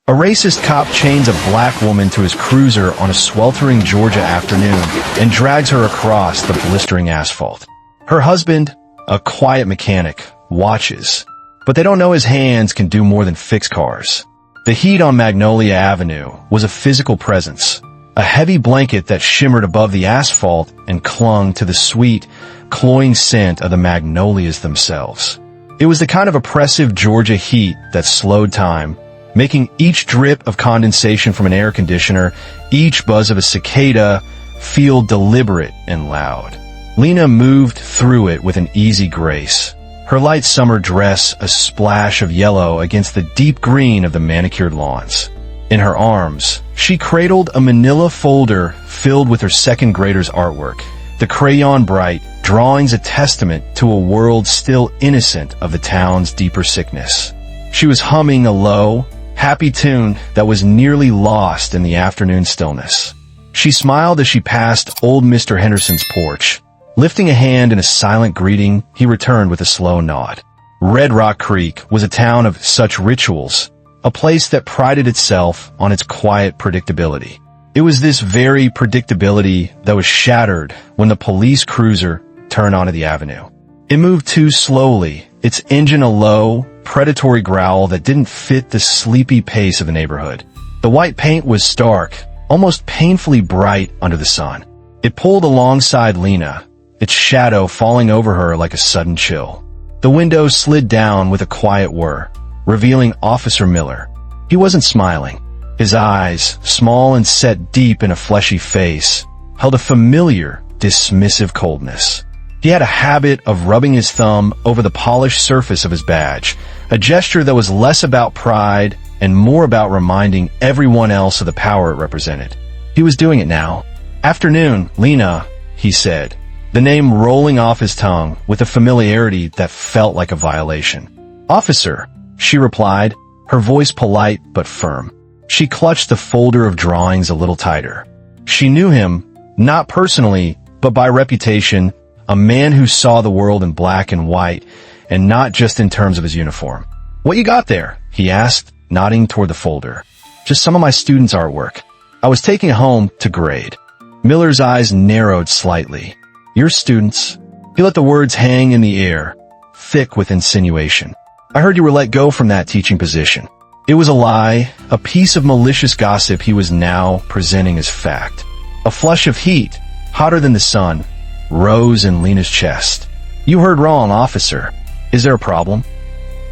A racist cop chains a black woman to his cruiser on a sweltering Georgia afternoon and drags her across the blistering asphalt. Her husband, a quiet mechanic, watches, but they don't know his hands can do more than fix cars. The heat on Magnolia Avenue was a physical presence, a heavy blanket that shimmered above the asphalt and clung to the sweet, cloying scent of the magnolias themselves. It was the kind of oppressive Georgia heat that slowed time, making each drip of condensation from an air conditioner, each buzz of a cicada, feel deliberate and loud. Lena moved through it with an easy grace, her light summer dress a splash of yellow against the deep green of the manicured lawns. In her arms, she cradled a manila folder filled with her second grader's artwork, the crayon bright drawings a testament to a world still innocent of the town's deeper sickness. She was humming a low, happy tune that was nearly lost in the afternoon stillness. She smiled as she passed old Mr. Henderson's porch. Lifting a hand in a silent greeting, he returned with a slow nod. Red Rock Creek was a town of such rituals, a place that prided itself on its quiet predictability. It was this very predictability that was shattered when the police cruiser turned onto the avenue. It moved too slowly, its engine a low, predatory growl that didn't fit the sleepy pace of the neighborhood. The white paint was stark, almost painfully bright under the sun. It pulled alongside Lena, its shadow falling over her like a sudden chill. The window slid down with a quiet whir, revealing Officer Miller. He wasn't smiling. His eyes, small and set deep in a fleshy face, held a familiar, dismissive coldness. He had a habit of rubbing his thumb over the polished surface of his badge, a gesture that was less about pride and more about reminding everyone else of the power it represented. He was doing it now. "Afternoon, Lena," he said, the name rolling off his tongue with a familiarity that felt like a violation. "Officer," she replied, her voice polite but firm. She clutched the folder of drawings a little tighter. She knew him, not personally, but by reputation, a man who saw the world in black and white, and not just in terms of his uniform. "What you got there?" he asked, nodding toward the folder. "Just some of my students' artwork. I was taking it home to grade." Miller's eyes narrowed slightly. "Your students?" He let the words hang in the air, thick with insinuation. "I heard you were let go from that teaching position." It was a lie, a piece of malicious gossip he was now presenting as fact. A flush of heat, hotter than the sun, rose in Lena's chest. "You heard wrong, officer. Is there a problem?"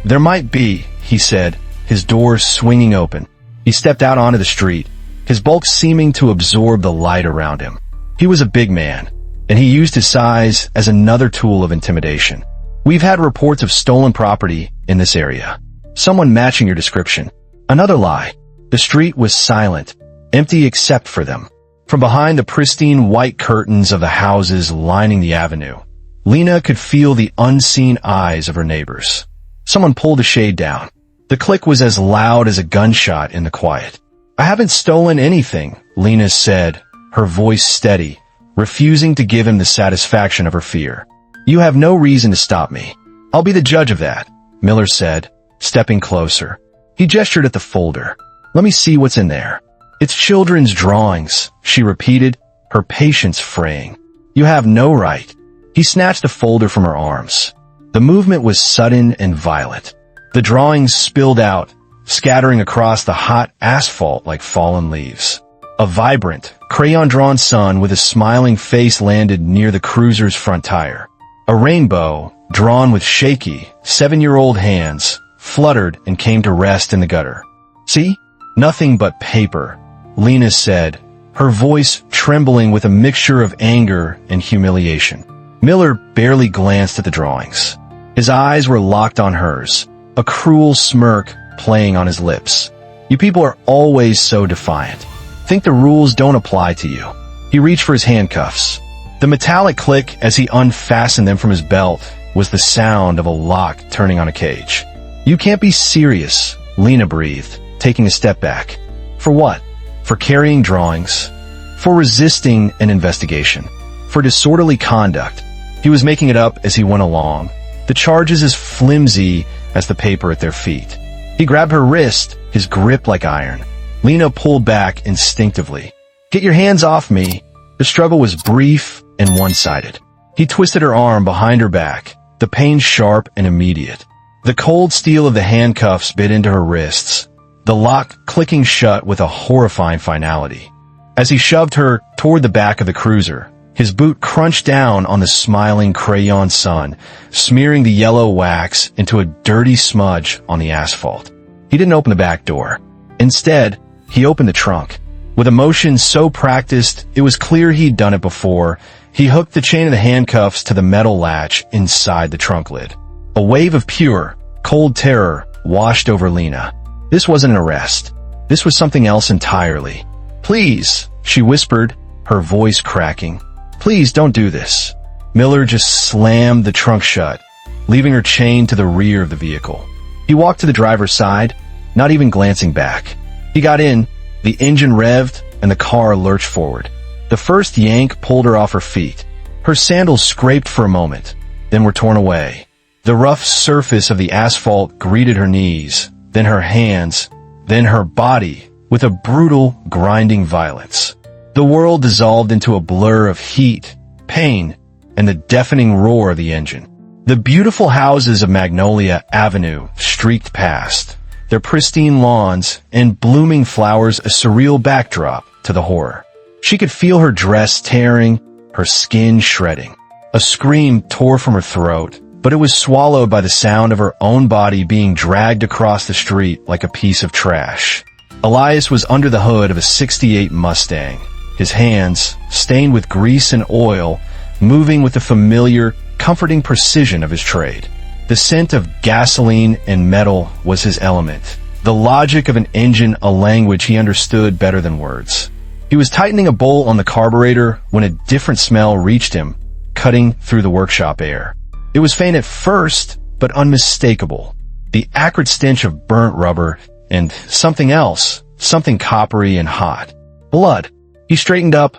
"There might be," he said, his door swinging open. He stepped out onto the street, his bulk seeming to absorb the light around him. He was a big man, and he used his size as another tool of intimidation. "We've had reports of stolen property in this area. Someone matching your description." Another lie. The street was silent, empty except for them. From behind the pristine white curtains of the houses lining the avenue, Lena could feel the unseen eyes of her neighbors. Someone pulled a shade down. The click was as loud as a gunshot in the quiet. "I haven't stolen anything," Lena said, her voice steady, refusing to give him the satisfaction of her fear. "You have no reason to stop me. I'll be the judge of that," Miller said, stepping closer. He gestured at the folder. "Let me see what's in there." "It's children's drawings," she repeated, her patience fraying. "You have no right." He snatched the folder from her arms. The movement was sudden and violent. The drawings spilled out, scattering across the hot asphalt like fallen leaves. A vibrant, crayon-drawn sun with a smiling face landed near the cruiser's front tire. A rainbow, drawn with shaky, 7-year-old hands, fluttered and came to rest in the gutter. "See? Nothing but paper," Lena said, her voice trembling with a mixture of anger and humiliation. Miller barely glanced at the drawings. His eyes were locked on hers, a cruel smirk playing on his lips. "You people are always so defiant. Think the rules don't apply to you." He reached for his handcuffs. The metallic click as he unfastened them from his belt was the sound of a lock turning on a cage. "You can't be serious," Lena breathed, taking a step back. "For what? For carrying drawings? For resisting an investigation? For disorderly conduct?" He was making it up as he went along, the charges as flimsy as the paper at their feet. He grabbed her wrist, his grip like iron. Lena pulled back instinctively. "Get your hands off me." The struggle was brief and one-sided. He twisted her arm behind her back, the pain sharp and immediate. The cold steel of the handcuffs bit into her wrists, the lock clicking shut with a horrifying finality. As he shoved her toward the back of the cruiser, his boot crunched down on the smiling crayon sun, smearing the yellow wax into a dirty smudge on the asphalt. He didn't open the back door. Instead, he opened the trunk. With a motion so practiced, it was clear he'd done it before. He hooked the chain of the handcuffs to the metal latch inside the trunk lid. A wave of pure, cold terror washed over Lena. This wasn't an arrest. This was something else entirely. "Please," she whispered, her voice cracking. "Please don't do this." Miller just slammed the trunk shut, leaving her chained to the rear of the vehicle. He walked to the driver's side, not even glancing back. He got in, the engine revved, and the car lurched forward. The first yank pulled her off her feet. Her sandals scraped for a moment, then were torn away. The rough surface of the asphalt greeted her knees, then her hands, then her body, with a brutal, grinding violence. The world dissolved into a blur of heat, pain, and the deafening roar of the engine. The beautiful houses of Magnolia Avenue streaked past, their pristine lawns and blooming flowers a surreal backdrop to the horror. She could feel her dress tearing, her skin shredding. A scream tore from her throat, but it was swallowed by the sound of her own body being dragged across the street like a piece of trash. Elias was under the hood of a '68 Mustang, his hands, stained with grease and oil, moving with the familiar, comforting precision of his trade. The scent of gasoline and metal was his element, the logic of an engine a language he understood better than words. He was tightening a bolt on the carburetor when a different smell reached him, cutting through the workshop air. It was faint at first, but unmistakable. The acrid stench of burnt rubber and something else, something coppery and hot. Blood. He straightened up,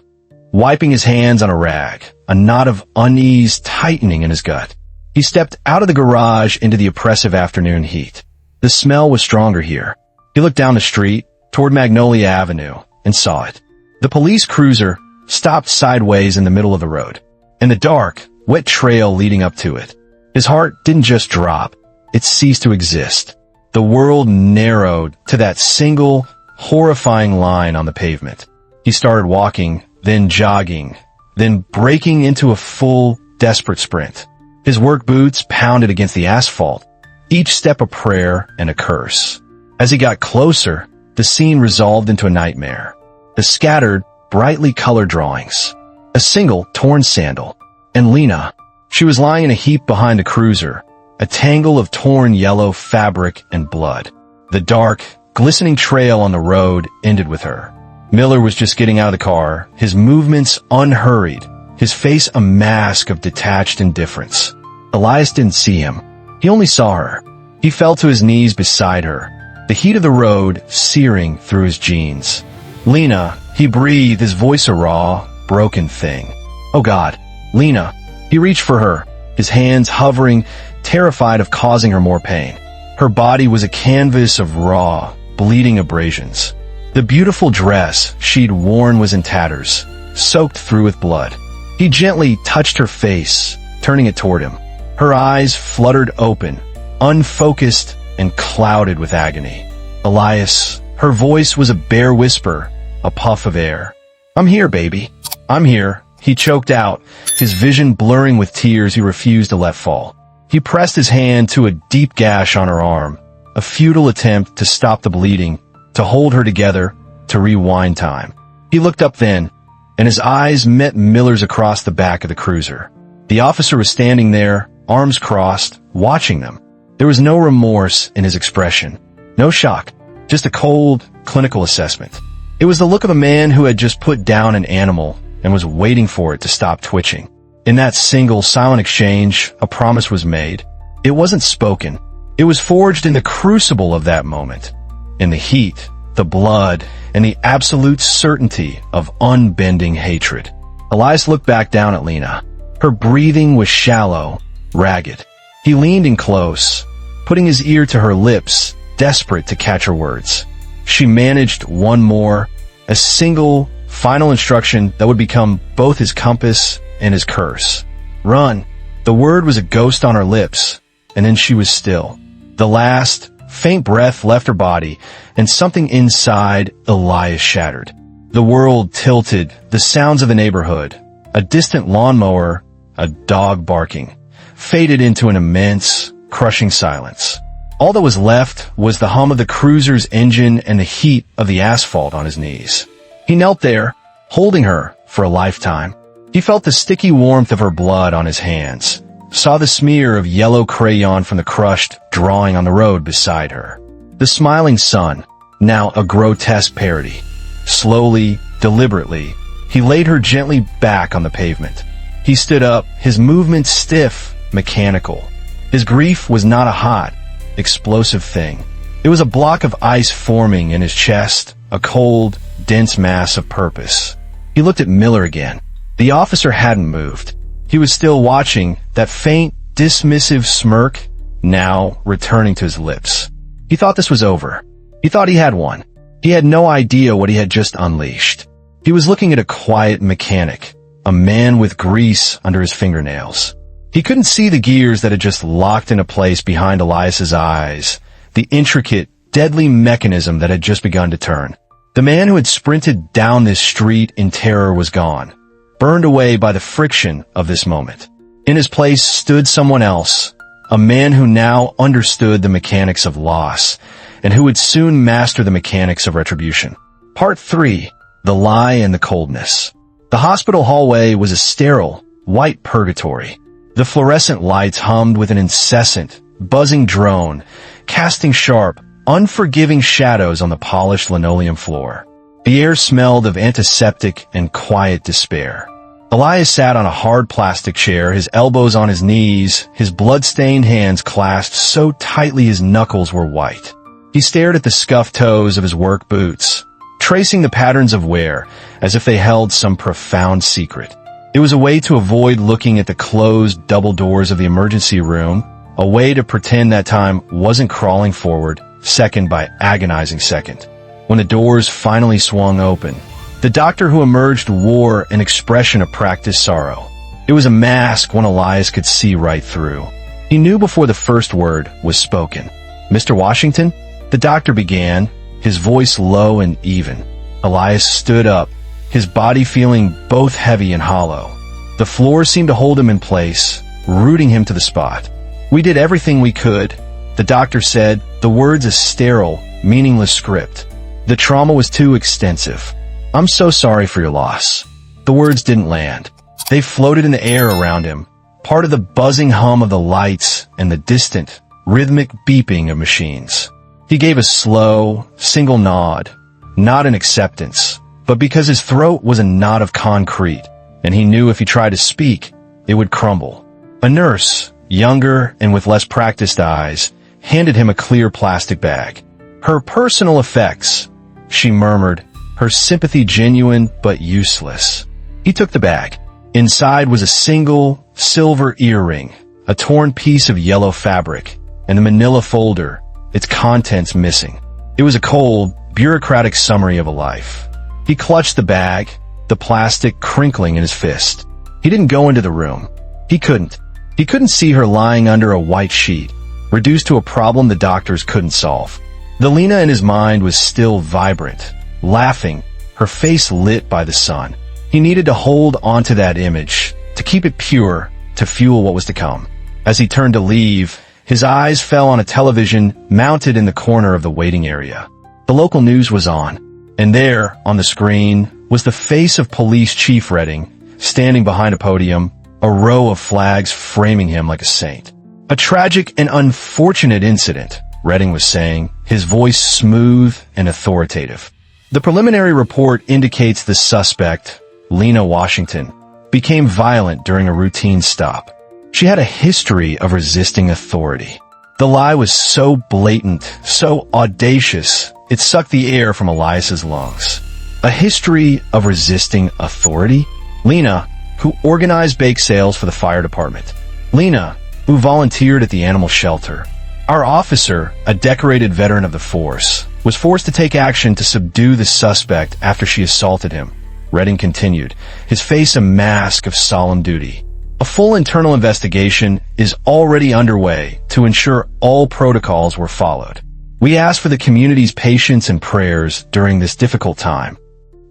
wiping his hands on a rag, a knot of unease tightening in his gut. He stepped out of the garage into the oppressive afternoon heat. The smell was stronger here. He looked down the street, toward Magnolia Avenue, and saw it. The police cruiser stopped sideways in the middle of the road, and the dark, wet trail leading up to it. His heart didn't just drop, it ceased to exist. The world narrowed to that single, horrifying line on the pavement. He started walking, then jogging, then breaking into a full, desperate sprint. His work boots pounded against the asphalt, each step a prayer and a curse. As he got closer, the scene resolved into a nightmare. The scattered, brightly colored drawings, a single torn sandal, and Lena. She was lying in a heap behind the cruiser, a tangle of torn yellow fabric and blood. The dark, glistening trail on the road ended with her. Miller was just getting out of the car, his movements unhurried, his face a mask of detached indifference. Elias didn't see him. He only saw her. He fell to his knees beside her, the heat of the road searing through his jeans. "Lena," he breathed, his voice a raw, broken thing. "Oh God, Lena." He reached for her, his hands hovering, terrified of causing her more pain. Her body was a canvas of raw, bleeding abrasions. The beautiful dress she'd worn was in tatters, soaked through with blood. He gently touched her face, turning it toward him. Her eyes fluttered open, unfocused and clouded with agony. "Elias," her voice was a bare whisper, a puff of air. "I'm here, baby. I'm here," he choked out, his vision blurring with tears he refused to let fall. He pressed his hand to a deep gash on her arm, a futile attempt to stop the bleeding, to hold her together, to rewind time. He looked up then, and his eyes met Miller's across the back of the cruiser. The officer was standing there, arms crossed, watching them. There was no remorse in his expression, no shock, just a cold, clinical assessment. It was the look of a man who had just put down an animal and was waiting for it to stop twitching. In that single, silent exchange, a promise was made. It wasn't spoken. It was forged in the crucible of that moment, in the heat, the blood, and the absolute certainty of unbending hatred. Elias looked back down at Lena. Her breathing was shallow, ragged. He leaned in close, putting his ear to her lips, desperate to catch her words. She managed one more, a single, final instruction that would become both his compass and his curse. Run. The word was a ghost on her lips, and then she was still. The last, faint breath left her body, and something inside Elias shattered. The world tilted, the sounds of the neighborhood, a distant lawnmower, a dog barking, faded into an immense, crushing silence. All that was left was the hum of the cruiser's engine and the heat of the asphalt on his knees. He knelt there, holding her for a lifetime. He felt the sticky warmth of her blood on his hands, saw the smear of yellow crayon from the crushed drawing on the road beside her. The smiling sun, now a grotesque parody. Slowly, deliberately, he laid her gently back on the pavement. He stood up, his movements stiff, mechanical. His grief was not a hot, explosive thing. It was a block of ice forming in his chest, a cold, dense mass of purpose. He looked at Miller again. The officer hadn't moved. He was still watching, that faint, dismissive smirk now returning to his lips. He thought this was over. He thought he had won. He had no idea what he had just unleashed. He was looking at a quiet mechanic, a man with grease under his fingernails. He couldn't see the gears that had just locked into place behind Elias's eyes, the intricate, deadly mechanism that had just begun to turn. The man who had sprinted down this street in terror was gone, burned away by the friction of this moment. In his place stood someone else, a man who now understood the mechanics of loss, and who would soon master the mechanics of retribution. Part 3. The Lie and the Coldness. The hospital hallway was a sterile, white purgatory. The fluorescent lights hummed with an incessant, buzzing drone, casting sharp, unforgiving shadows on the polished linoleum floor. The air smelled of antiseptic and quiet despair. Elias sat on a hard plastic chair, his elbows on his knees, his blood-stained hands clasped so tightly his knuckles were white. He stared at the scuffed toes of his work boots, tracing the patterns of wear as if they held some profound secret. It was a way to avoid looking at the closed double doors of the emergency room, a way to pretend that time wasn't crawling forward, second by agonizing second. When the doors finally swung open, the doctor who emerged wore an expression of practiced sorrow. It was a mask one Elias could see right through. He knew before the first word was spoken. "Mr. Washington?" The doctor began, his voice low and even. Elias stood up, his body feeling both heavy and hollow. The floor seemed to hold him in place, rooting him to the spot. "We did everything we could," the doctor said, the words a sterile, meaningless script. "The trauma was too extensive. I'm so sorry for your loss." The words didn't land. They floated in the air around him, part of the buzzing hum of the lights and the distant, rhythmic beeping of machines. He gave a slow, single nod, not in acceptance, but because his throat was a knot of concrete, and he knew if he tried to speak, it would crumble. A nurse, younger and with less practiced eyes, handed him a clear plastic bag. "Her personal effects," she murmured, her sympathy genuine but useless. He took the bag. Inside was a single, silver earring, a torn piece of yellow fabric, and a manila folder, its contents missing. It was a cold, bureaucratic summary of a life. He clutched the bag, the plastic crinkling in his fist. He didn't go into the room. He couldn't. He couldn't see her lying under a white sheet, reduced to a problem the doctors couldn't solve. The Lena in his mind was still vibrant, laughing, her face lit by the sun. He needed to hold onto that image, to keep it pure, to fuel what was to come. As he turned to leave, his eyes fell on a television mounted in the corner of the waiting area. The local news was on, and there, on the screen, was the face of Police Chief Redding, standing behind a podium, a row of flags framing him like a saint. "A tragic and unfortunate incident," Redding was saying, his voice smooth and authoritative. "The preliminary report indicates the suspect, Lena Washington, became violent during a routine stop. She had a history of resisting authority." The lie was so blatant, so audacious, it sucked the air from Elias's lungs. A history of resisting authority? Lena, who organized bake sales for the fire department. Lena, who volunteered at the animal shelter. Our officer, a decorated veteran of the force, was forced to take action to subdue the suspect after she assaulted him. Redding continued, his face a mask of solemn duty. A full internal investigation is already underway to ensure all protocols were followed. We ask for the community's patience and prayers during this difficult time.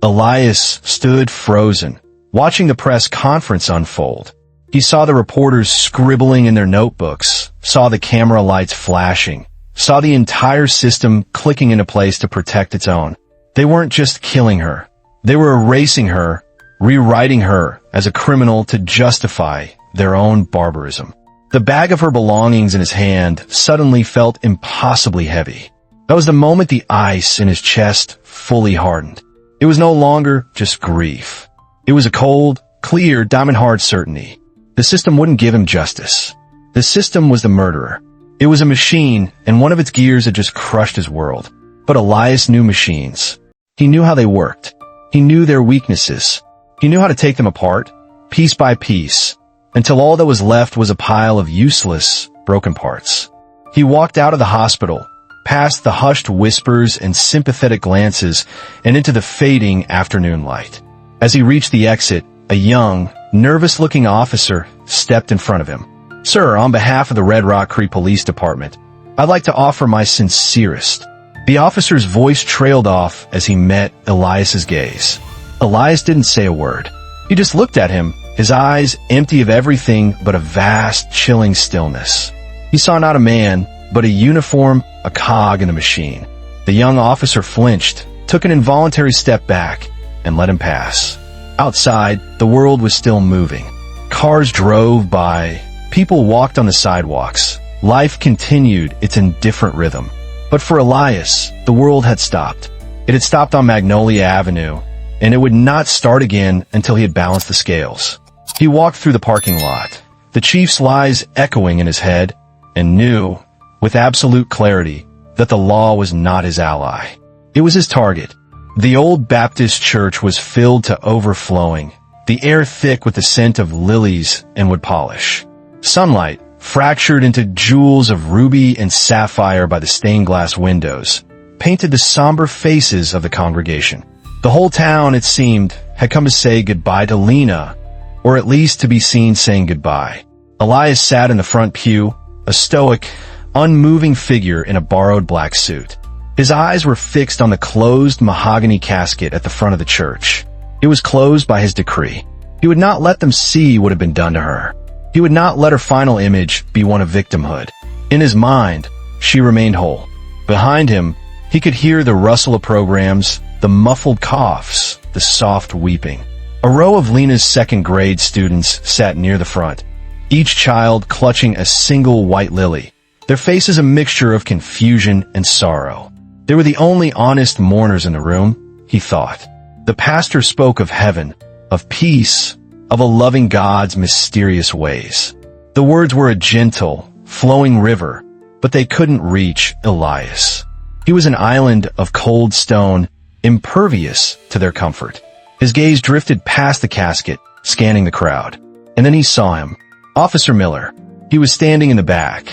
Elias stood frozen, watching the press conference unfold. He saw the reporters scribbling in their notebooks, saw the camera lights flashing, saw the entire system clicking into place to protect its own. They weren't just killing her. They were erasing her, rewriting her as a criminal to justify their own barbarism. The bag of her belongings in his hand suddenly felt impossibly heavy. That was the moment the ice in his chest fully hardened. It was no longer just grief. It was a cold, clear, diamond-hard certainty. The system wouldn't give him justice. The system was the murderer. It was a machine, and one of its gears had just crushed his world. But Elias knew machines. He knew how they worked. He knew their weaknesses. He knew how to take them apart, piece by piece, until all that was left was a pile of useless, broken parts. He walked out of the hospital, past the hushed whispers and sympathetic glances, and into the fading afternoon light. As he reached the exit, a young, nervous-looking officer stepped in front of him. "Sir, on behalf of the Red Rock Creek Police Department, I'd like to offer my sincerest." The officer's voice trailed off as he met Elias's gaze. Elias didn't say a word. He just looked at him, his eyes empty of everything but a vast, chilling stillness. He saw not a man, but a uniform, a cog in the machine. The young officer flinched, took an involuntary step back, and let him pass. Outside, the world was still moving. Cars drove by. People walked on the sidewalks. Life continued its indifferent rhythm. But for Elias, the world had stopped. It had stopped on Magnolia Avenue, and it would not start again until he had balanced the scales. He walked through the parking lot, the chief's lies echoing in his head, and knew, with absolute clarity, that the law was not his ally. It was his target. The old Baptist church was filled to overflowing, the air thick with the scent of lilies and wood polish. Sunlight, fractured into jewels of ruby and sapphire by the stained glass windows, painted the somber faces of the congregation. The whole town, it seemed, had come to say goodbye to Lena, or at least to be seen saying goodbye. Elias sat in the front pew, a stoic, unmoving figure in a borrowed black suit. His eyes were fixed on the closed mahogany casket at the front of the church. It was closed by his decree. He would not let them see what had been done to her. He would not let her final image be one of victimhood. In his mind, she remained whole. Behind him, he could hear the rustle of programs, the muffled coughs, the soft weeping. A row of Lena's second-grade students sat near the front, each child clutching a single white lily, their faces a mixture of confusion and sorrow. They were the only honest mourners in the room, he thought. The pastor spoke of heaven, of peace, of a loving God's mysterious ways. The words were a gentle, flowing river, but they couldn't reach Elias. He was an island of cold stone, impervious to their comfort. His gaze drifted past the casket, scanning the crowd. And then he saw him. Officer Miller. He was standing in the back,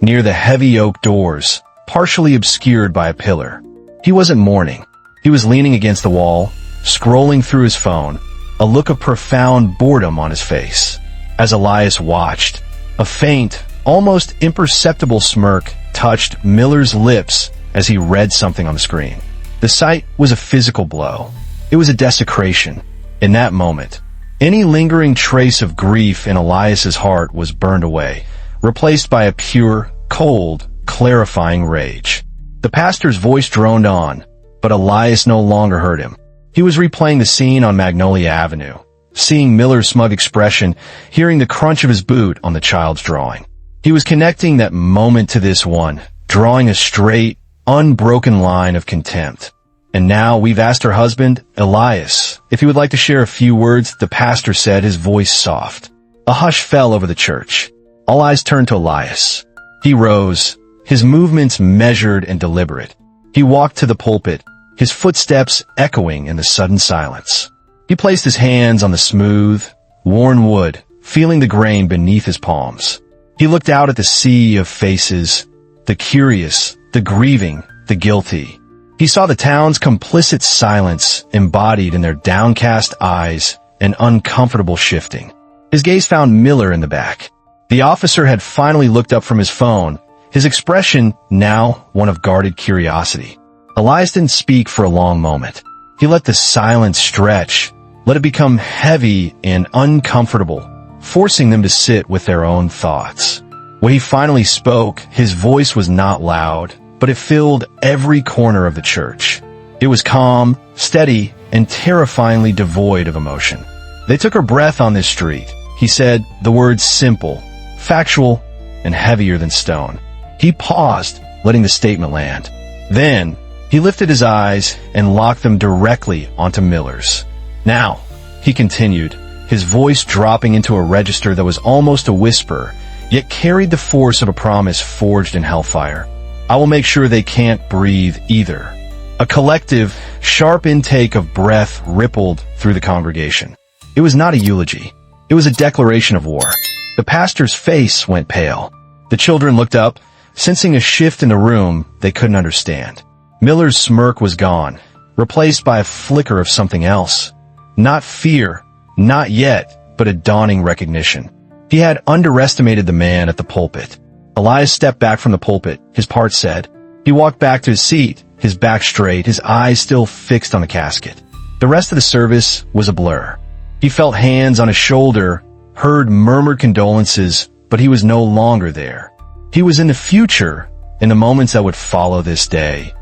near the heavy oak doors, partially obscured by a pillar. He wasn't mourning. He was leaning against the wall, scrolling through his phone, a look of profound boredom on his face. As Elias watched, a faint, almost imperceptible smirk touched Miller's lips as he read something on the screen. The sight was a physical blow. It was a desecration. In that moment, any lingering trace of grief in Elias's heart was burned away, replaced by a pure, cold, clarifying rage. The pastor's voice droned on, but Elias no longer heard him. He was replaying the scene on Magnolia Avenue, seeing Miller's smug expression, hearing the crunch of his boot on the child's drawing. He was connecting that moment to this one, drawing a straight, unbroken line of contempt. And now we've asked her husband, Elias, if he would like to share a few words, the pastor said, his voice soft. A hush fell over the church. All eyes turned to Elias. He rose, his movements measured and deliberate. He walked to the pulpit, his footsteps echoing in the sudden silence. He placed his hands on the smooth, worn wood, feeling the grain beneath his palms. He looked out at the sea of faces, the curious, the grieving, the guilty. He saw the town's complicit silence embodied in their downcast eyes and uncomfortable shifting. His gaze found Miller in the back. The officer had finally looked up from his phone, his expression now one of guarded curiosity. Elias didn't speak for a long moment. He let the silence stretch, let it become heavy and uncomfortable, forcing them to sit with their own thoughts. When he finally spoke, his voice was not loud, but it filled every corner of the church. It was calm, steady, and terrifyingly devoid of emotion. They took her breath on this street. He said the words simple, factual, and heavier than stone. He paused, letting the statement land. Then, he lifted his eyes and locked them directly onto Miller's. Now, he continued, his voice dropping into a register that was almost a whisper, yet carried the force of a promise forged in hellfire. I will make sure they can't breathe either. A collective, sharp intake of breath rippled through the congregation. It was not a eulogy. It was a declaration of war. The pastor's face went pale. The children looked up, sensing a shift in the room they couldn't understand. Miller's smirk was gone, replaced by a flicker of something else. Not fear, not yet, but a dawning recognition. He had underestimated the man at the pulpit. Elias stepped back from the pulpit, his part said. He walked back to his seat, his back straight, his eyes still fixed on the casket. The rest of the service was a blur. He felt hands on his shoulder, heard murmured condolences, but he was no longer there. He was in the future, in the moments that would follow this day,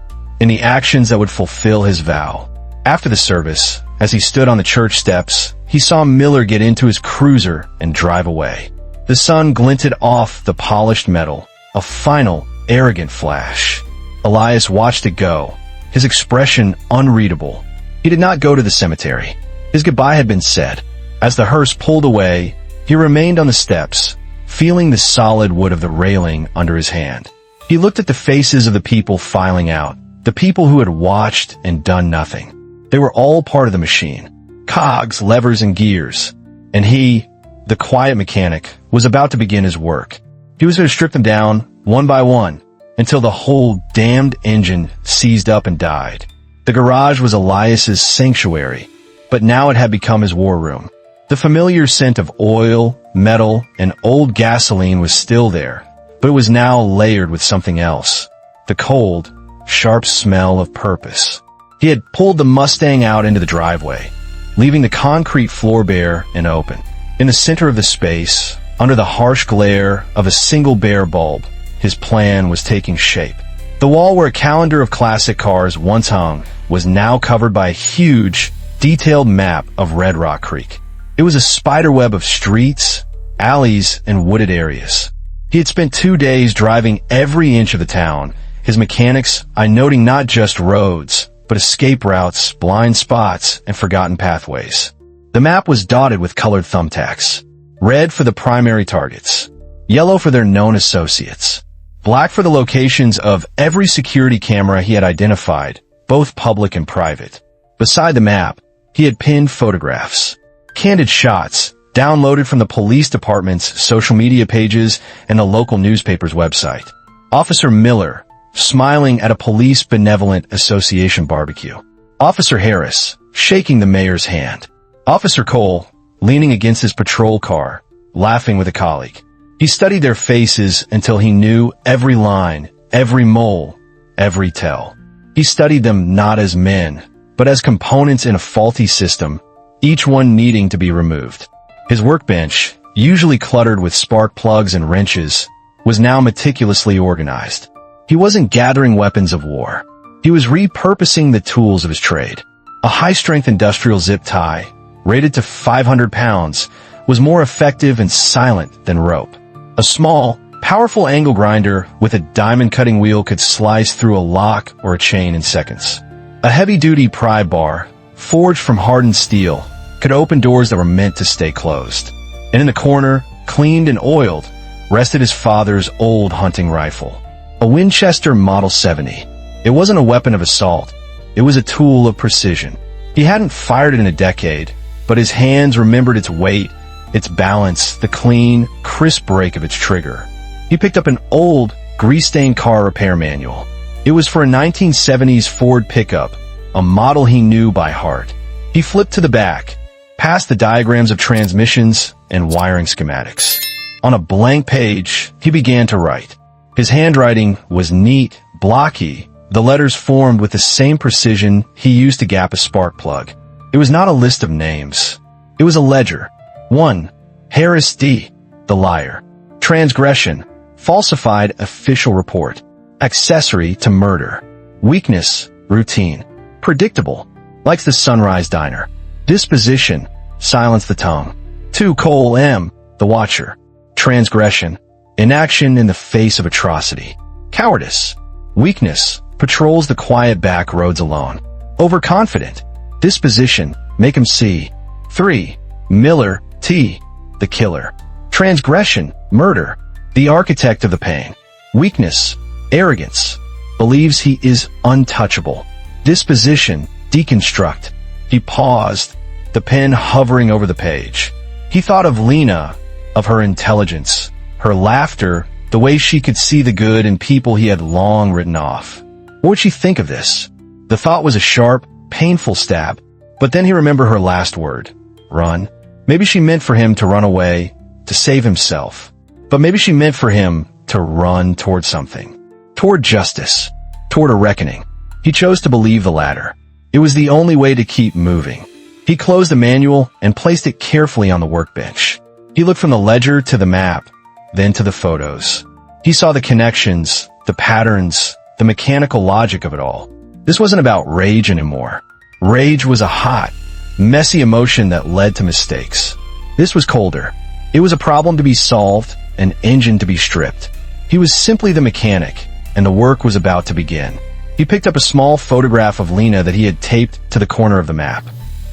in the actions that would fulfill his vow. After the service, as he stood on the church steps, he saw Miller get into his cruiser and drive away. The sun glinted off the polished metal, a final, arrogant flash. Elias watched it go, his expression unreadable. He did not go to the cemetery. His goodbye had been said. As the hearse pulled away, he remained on the steps, feeling the solid wood of the railing under his hand. He looked at the faces of the people filing out, the people who had watched and done nothing. They were all part of the machine, cogs, levers, and gears. And he, the quiet mechanic, was about to begin his work. He was going to strip them down, one by one, until the whole damned engine seized up and died. The garage was Elias's sanctuary, but now it had become his war room. The familiar scent of oil, metal, and old gasoline was still there, but it was now layered with something else. The cold, sharp smell of purpose. He had pulled the Mustang out into the driveway, leaving the concrete floor bare and open. In the center of the space, under the harsh glare of a single bare bulb, his plan was taking shape. The wall where a calendar of classic cars once hung was now covered by a huge, detailed map of Red Rock Creek. It was a spiderweb of streets, alleys, and wooded areas. He had spent 2 days driving every inch of the town, his mechanics noting not just roads, but escape routes, blind spots, and forgotten pathways. The map was dotted with colored thumbtacks. Red for the primary targets, yellow for their known associates, black for the locations of every security camera he had identified, both public and private. Beside the map, he had pinned photographs, candid shots, downloaded from the police department's social media pages and the local newspaper's website. Officer Miller, smiling at a police benevolent association barbecue. Officer Harris, shaking the mayor's hand. Officer Cole, leaning against his patrol car, laughing with a colleague. He studied their faces until he knew every line, every mole, every tell. He studied them not as men, but as components in a faulty system, each one needing to be removed. His workbench, usually cluttered with spark plugs and wrenches, was now meticulously organized. He wasn't gathering weapons of war. He was repurposing the tools of his trade. A high-strength industrial zip tie, rated to 500 pounds, was more effective and silent than rope. A small, powerful angle grinder with a diamond-cutting wheel could slice through a lock or a chain in seconds. A heavy-duty pry bar, forged from hardened steel, could open doors that were meant to stay closed. And in the corner, cleaned and oiled, rested his father's old hunting rifle. A Winchester Model 70. It wasn't a weapon of assault. It was a tool of precision. He hadn't fired it in a decade, but his hands remembered its weight, its balance, the clean, crisp break of its trigger. He picked up an old, grease-stained car repair manual. It was for a 1970s Ford pickup, a model he knew by heart. He flipped to the back, past the diagrams of transmissions and wiring schematics. On a blank page, he began to write. His handwriting was neat, blocky, the letters formed with the same precision he used to gap a spark plug. It was not a list of names. It was a ledger. 1. Harris D. The liar. Transgression. Falsified official report. Accessory to murder. Weakness. Routine. Predictable. Likes the Sunrise Diner. Disposition. Silence the tongue. 2. Cole M. The watcher. Transgression. Inaction in the face of atrocity. Cowardice. Weakness. Patrols the quiet back roads alone. Overconfident. Disposition. Make him see. 3. Miller T. The killer. Transgression. Murder. The architect of the pain. Weakness. Arrogance. Believes he is untouchable. Disposition. Deconstruct. He paused, the pen hovering over the page. He thought of Lena, of her intelligence, her laughter, the way she could see the good in people he had long written off. What would she think of this? The thought was a sharp, painful stab. But then he remembered her last word. Run. Maybe she meant for him to run away, to save himself. But maybe she meant for him to run toward something. Toward justice. Toward a reckoning. He chose to believe the latter. It was the only way to keep moving. He closed the manual and placed it carefully on the workbench. He looked from the ledger to the map, then to the photos. He saw the connections, the patterns, the mechanical logic of it all. This wasn't about rage anymore. Rage was a hot, messy emotion that led to mistakes. This was colder. It was a problem to be solved, an engine to be stripped. He was simply the mechanic, and the work was about to begin. He picked up a small photograph of Lena that he had taped to the corner of the map.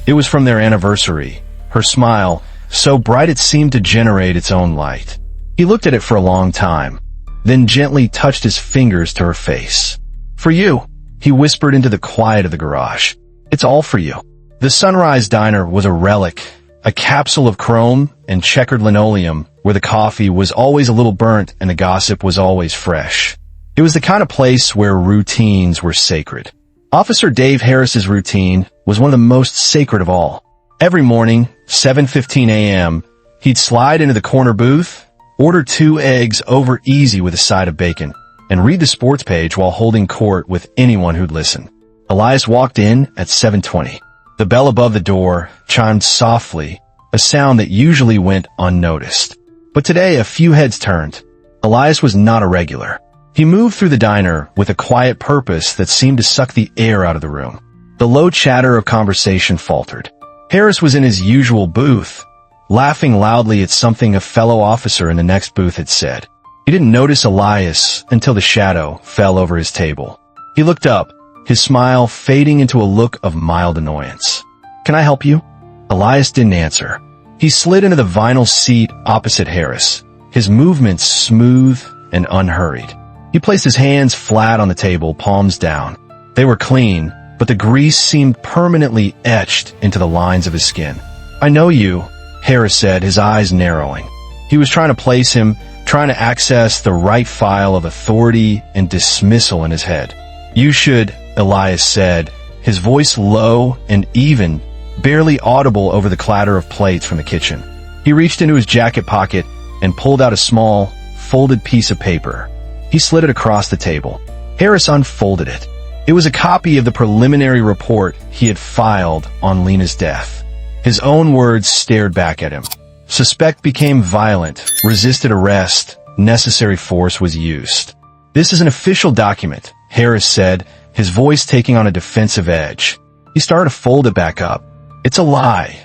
It was from their anniversary, her smile, so bright it seemed to generate its own light. He looked at it for a long time, then gently touched his fingers to her face. For you, he whispered into the quiet of the garage. It's all for you. The Sunrise Diner was a relic, a capsule of chrome and checkered linoleum where the coffee was always a little burnt and the gossip was always fresh. It was the kind of place where routines were sacred. Officer Dave Harris's routine was one of the most sacred of all. Every morning, 7:15 a.m., he'd slide into the corner booth, order 2 eggs over easy with a side of bacon, and read the sports page while holding court with anyone who'd listen. Elias walked in at 7:20. The bell above the door chimed softly, a sound that usually went unnoticed. But today a few heads turned. Elias was not a regular. He moved through the diner with a quiet purpose that seemed to suck the air out of the room. The low chatter of conversation faltered. Harris was in his usual booth, laughing loudly at something a fellow officer in the next booth had said. He didn't notice Elias until the shadow fell over his table. He looked up, his smile fading into a look of mild annoyance. "Can I help you?" Elias didn't answer. He slid into the vinyl seat opposite Harris, his movements smooth and unhurried. He placed his hands flat on the table, palms down. They were clean, but the grease seemed permanently etched into the lines of his skin. "I know you," Harris said, his eyes narrowing. He was trying to place him, trying to access the right file of authority and dismissal in his head. "You should," Elias said, his voice low and even, barely audible over the clatter of plates from the kitchen. He reached into his jacket pocket and pulled out a small, folded piece of paper. He slid it across the table. Harris unfolded it. It was a copy of the preliminary report he had filed on Lena's death. His own words stared back at him. Suspect became violent, resisted arrest, necessary force was used. "This is an official document," Harris said, his voice taking on a defensive edge. He started to fold it back up. "It's a lie,"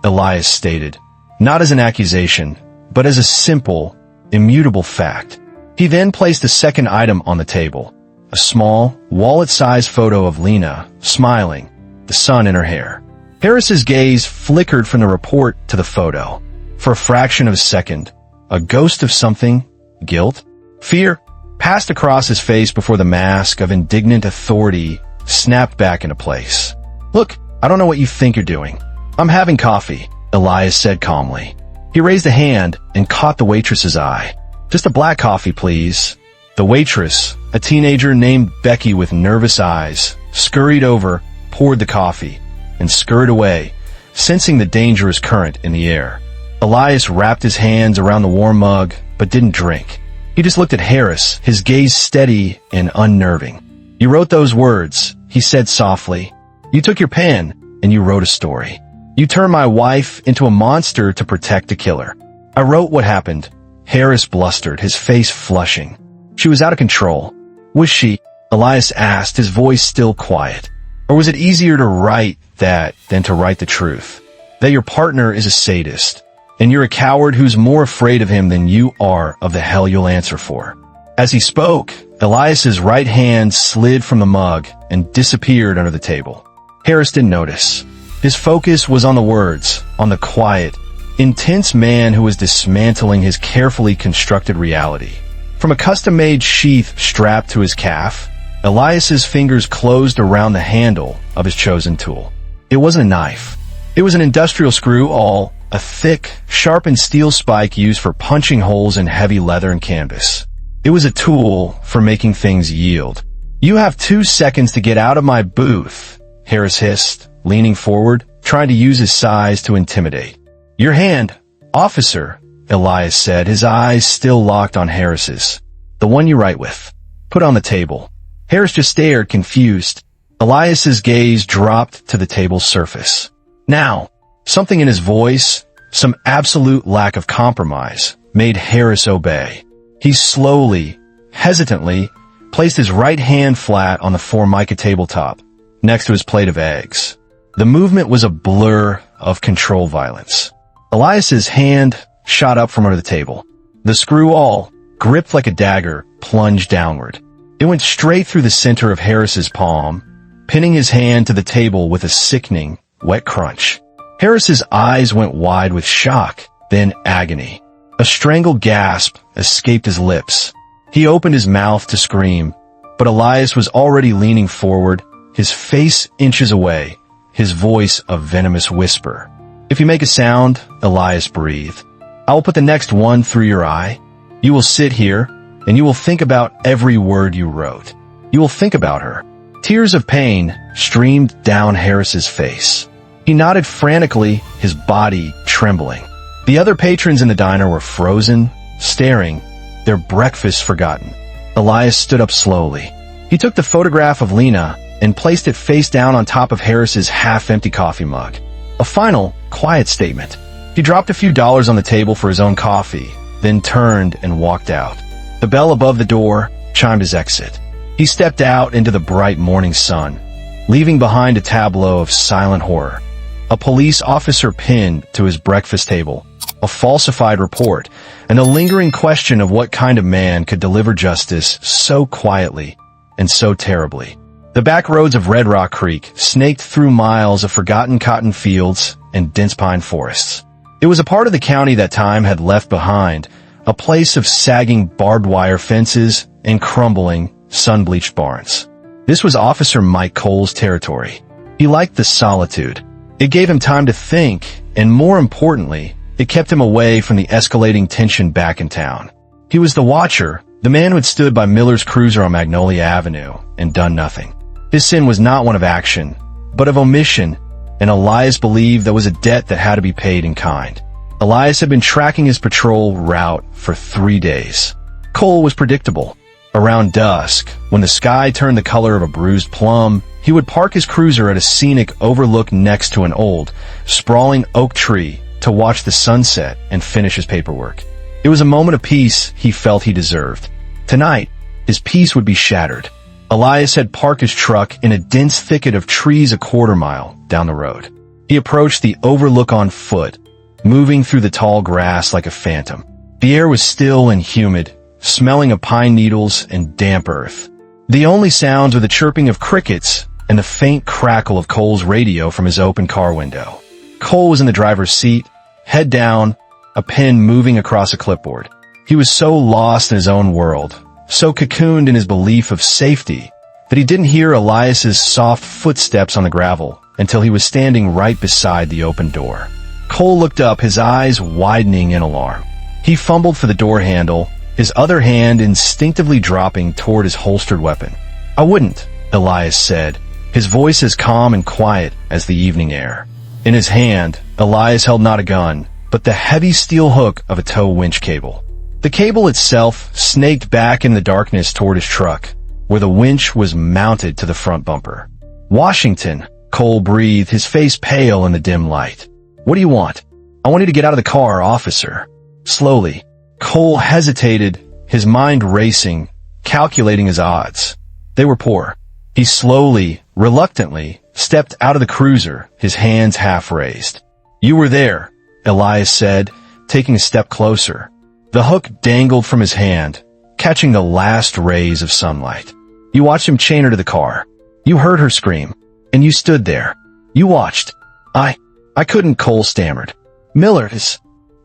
Elias stated, not as an accusation, but as a simple, immutable fact. He then placed a second item on the table, a small, wallet-sized photo of Lena, smiling, the sun in her hair. Harris's gaze flickered from the report to the photo. For a fraction of a second, a ghost of something, guilt, fear, passed across his face before the mask of indignant authority snapped back into place. "Look, I don't know what you think you're doing. I'm having coffee," Elias said calmly. He raised a hand and caught the waitress's eye. "Just a black coffee, please." The waitress, a teenager named Becky with nervous eyes, scurried over, poured the coffee, and scurried away, sensing the dangerous current in the air. Elias wrapped his hands around the warm mug, but didn't drink. He just looked at Harris, his gaze steady and unnerving. "You wrote those words," he said softly. "You took your pen, and you wrote a story. You turned my wife into a monster to protect a killer." "I wrote what happened," Harris blustered, his face flushing. "She was out of control." "Was she?" Elias asked, his voice still quiet. "Or was it easier to write that than to write the truth? That your partner is a sadist, and you're a coward who's more afraid of him than you are of the hell you'll answer for." As he spoke, Elias's right hand slid from the mug and disappeared under the table. Harris didn't notice. His focus was on the words, on the quiet, intense man who was dismantling his carefully constructed reality. From a custom-made sheath strapped to his calf, Elias's fingers closed around the handle of his chosen tool. It wasn't a knife. It was an industrial screw awl, a thick, sharpened steel spike used for punching holes in heavy leather and canvas. It was a tool for making things yield. "You have 2 seconds to get out of my booth," Harris hissed, leaning forward, trying to use his size to intimidate. "Your hand, officer," Elias said, his eyes still locked on Harris's. "The one you write with. Put on the table." Harris just stared, confused. Elias's gaze dropped to the table's surface. "Now." Something in his voice, some absolute lack of compromise, made Harris obey. He slowly, hesitantly, placed his right hand flat on the Formica tabletop, next to his plate of eggs. The movement was a blur of control violence. Elias's hand shot up from under the table. The screw awl, gripped like a dagger, plunged downward. It went straight through the center of Harris's palm, pinning his hand to the table with a sickening, wet crunch. Harris's eyes went wide with shock, then agony. A strangled gasp escaped his lips. He opened his mouth to scream, but Elias was already leaning forward, his face inches away, his voice a venomous whisper. "If you make a sound," Elias breathed, "I will put the next one through your eye. You will sit here, and you will think about every word you wrote. You will think about her." Tears of pain streamed down Harris's face. He nodded frantically, his body trembling. The other patrons in the diner were frozen, staring, their breakfast forgotten. Elias stood up slowly. He took the photograph of Lena and placed it face down on top of Harris's half-empty coffee mug. A final, quiet statement. He dropped a few dollars on the table for his own coffee, then turned and walked out. The bell above the door chimed his exit. He stepped out into the bright morning sun, leaving behind a tableau of silent horror. A police officer pinned to his breakfast table, a falsified report, and a lingering question of what kind of man could deliver justice so quietly and so terribly. The back roads of Red Rock Creek snaked through miles of forgotten cotton fields and dense pine forests. It was a part of the county that time had left behind, a place of sagging barbed wire fences and crumbling, sun-bleached barns. This was Officer Mike Cole's territory. He liked the solitude. It gave him time to think, and more importantly, it kept him away from the escalating tension back in town. He was the watcher, the man who had stood by Miller's cruiser on Magnolia Avenue and done nothing. His sin was not one of action, but of omission, and Elias believed there was a debt that had to be paid in kind. Elias had been tracking his patrol route for 3 days. Cole was predictable. Around dusk, when the sky turned the color of a bruised plum, he would park his cruiser at a scenic overlook next to an old, sprawling oak tree to watch the sunset and finish his paperwork. It was a moment of peace he felt he deserved. Tonight, his peace would be shattered. Elias had parked his truck in a dense thicket of trees a quarter-mile down the road. He approached the overlook on foot, moving through the tall grass like a phantom. The air was still and humid, smelling of pine needles and damp earth. The only sounds were the chirping of crickets and the faint crackle of Cole's radio from his open car window. Cole was in the driver's seat, head down, a pen moving across a clipboard. He was so lost in his own world, so cocooned in his belief of safety, that he didn't hear Elias's soft footsteps on the gravel until he was standing right beside the open door. Cole looked up, his eyes widening in alarm. He fumbled for the door handle, his other hand instinctively dropping toward his holstered weapon. "I wouldn't," Elias said, his voice as calm and quiet as the evening air. In his hand, Elias held not a gun, but the heavy steel hook of a tow winch cable. The cable itself snaked back in the darkness toward his truck, where the winch was mounted to the front bumper. "Washington," Cole breathed, his face pale in the dim light. "What do you want?" "I want you to get out of the car, officer." Slowly, Cole hesitated, his mind racing, calculating his odds. They were poor. He slowly, reluctantly, stepped out of the cruiser, his hands half raised. "You were there," Elias said, taking a step closer. The hook dangled from his hand, catching the last rays of sunlight. "You watched him chain her to the car. You heard her scream, and you stood there. You watched." I couldn't," Cole stammered. "Millard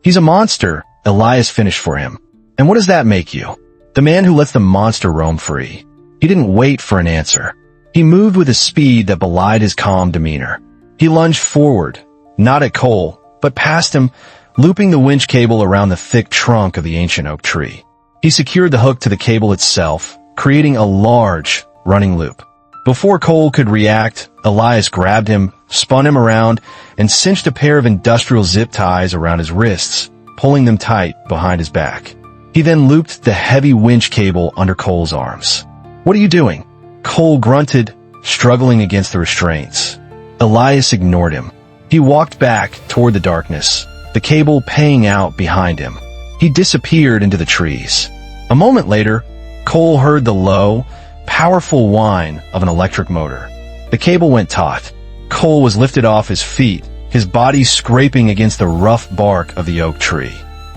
he's a monster," Elias finished for him. "And what does that make you?" "The man who lets the monster roam free." He didn't wait for an answer. He moved with a speed that belied his calm demeanor. He lunged forward, not at Cole, but past him, looping the winch cable around the thick trunk of the ancient oak tree. He secured the hook to the cable itself, creating a large, running loop. Before Cole could react, Elias grabbed him, spun him around, and cinched a pair of industrial zip ties around his wrists, pulling them tight behind his back. He then looped the heavy winch cable under Cole's arms. "What are you doing?" Cole grunted, struggling against the restraints. Elias ignored him. He walked back toward the darkness, the cable paying out behind him. He disappeared into the trees. A moment later, Cole heard the low, powerful whine of an electric motor. The cable went taut. Cole was lifted off his feet, his body scraping against the rough bark of the oak tree.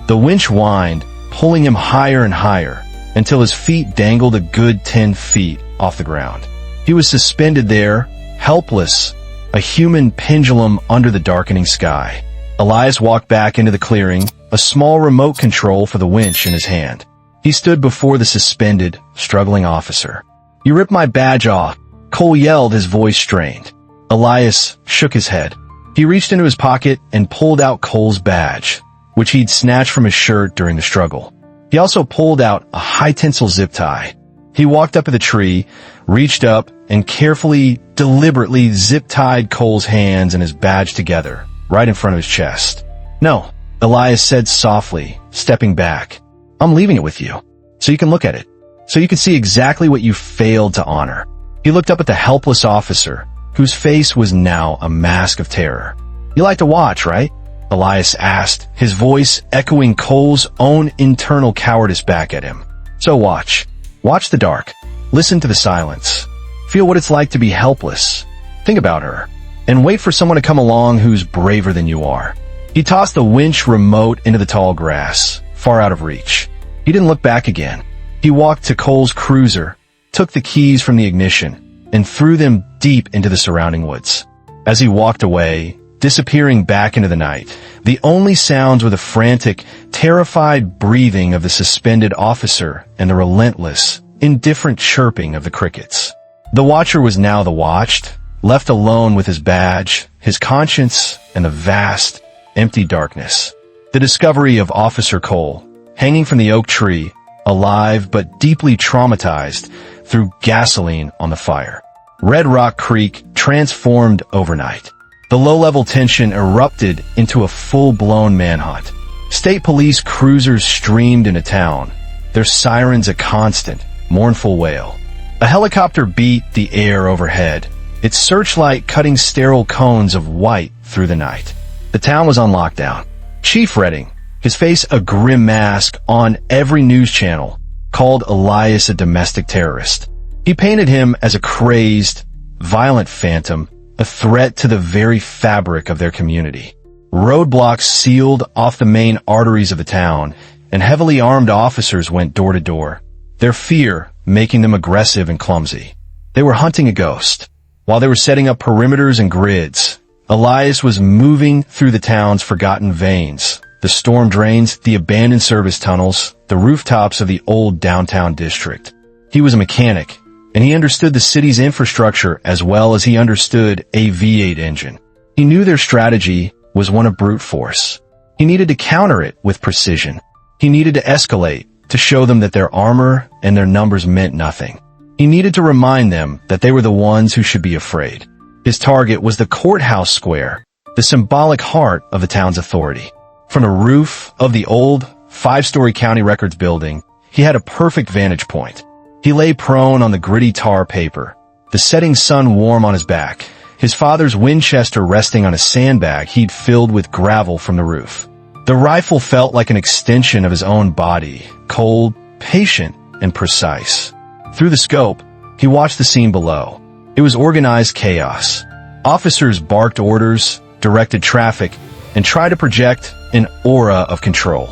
The winch whined, pulling him higher and higher, until his feet dangled a good 10 feet off the ground. He was suspended there, helpless, a human pendulum under the darkening sky. Elias walked back into the clearing, a small remote control for the winch in his hand. He stood before the suspended, struggling officer. "You ripped my badge off," Cole yelled, his voice strained. Elias shook his head. He reached into his pocket and pulled out Cole's badge, which he'd snatched from his shirt during the struggle. He also pulled out a high-tensile zip tie. He walked up to the tree, reached up, and carefully, deliberately zip-tied Cole's hands and his badge together, right in front of his chest. "No," Elias said softly, stepping back. "I'm leaving it with you, so you can look at it, so you can see exactly what you failed to honor." He looked up at the helpless officer, whose face was now a mask of terror. "You like to watch, right?" Elias asked, his voice echoing Cole's own internal cowardice back at him. "So watch. Watch the dark. Listen to the silence. Feel what it's like to be helpless. Think about her. And wait for someone to come along who's braver than you are." He tossed the winch remote into the tall grass, far out of reach. He didn't look back again. He walked to Cole's cruiser, took the keys from the ignition, and threw them deep into the surrounding woods. As he walked away, disappearing back into the night, the only sounds were the frantic, terrified breathing of the suspended officer and the relentless, indifferent chirping of the crickets. The watcher was now the watched, left alone with his badge, his conscience, and the vast, empty darkness. The discovery of Officer Cole, hanging from the oak tree, alive but deeply traumatized, threw gasoline on the fire. Red Rock Creek transformed overnight. The low-level tension erupted into a full-blown manhunt. State police cruisers streamed into town, their sirens a constant, mournful wail. A helicopter beat the air overhead, its searchlight cutting sterile cones of white through the night. The town was on lockdown. Chief Redding, his face a grim mask on every news channel, called Elias a domestic terrorist. He painted him as a crazed, violent phantom, a threat to the very fabric of their community. Roadblocks sealed off the main arteries of the town, and heavily armed officers went door to door, their fear making them aggressive and clumsy. They were hunting a ghost. While they were setting up perimeters and grids, Elias was moving through the town's forgotten veins, the storm drains, the abandoned service tunnels, the rooftops of the old downtown district. He was a mechanic, and he understood the city's infrastructure as well as he understood a V8 engine. He knew their strategy was one of brute force. He needed to counter it with precision. He needed to escalate, to show them that their armor and their numbers meant nothing. He needed to remind them that they were the ones who should be afraid. His target was the courthouse square, the symbolic heart of the town's authority. From the roof of the old 5-story county records building, he had a perfect vantage point. He lay prone on the gritty tar paper, the setting sun warm on his back, his father's Winchester resting on a sandbag he'd filled with gravel from the roof. The rifle felt like an extension of his own body, cold, patient, and precise. Through the scope, he watched the scene below. It was organized chaos. Officers barked orders, directed traffic, and tried to project an aura of control.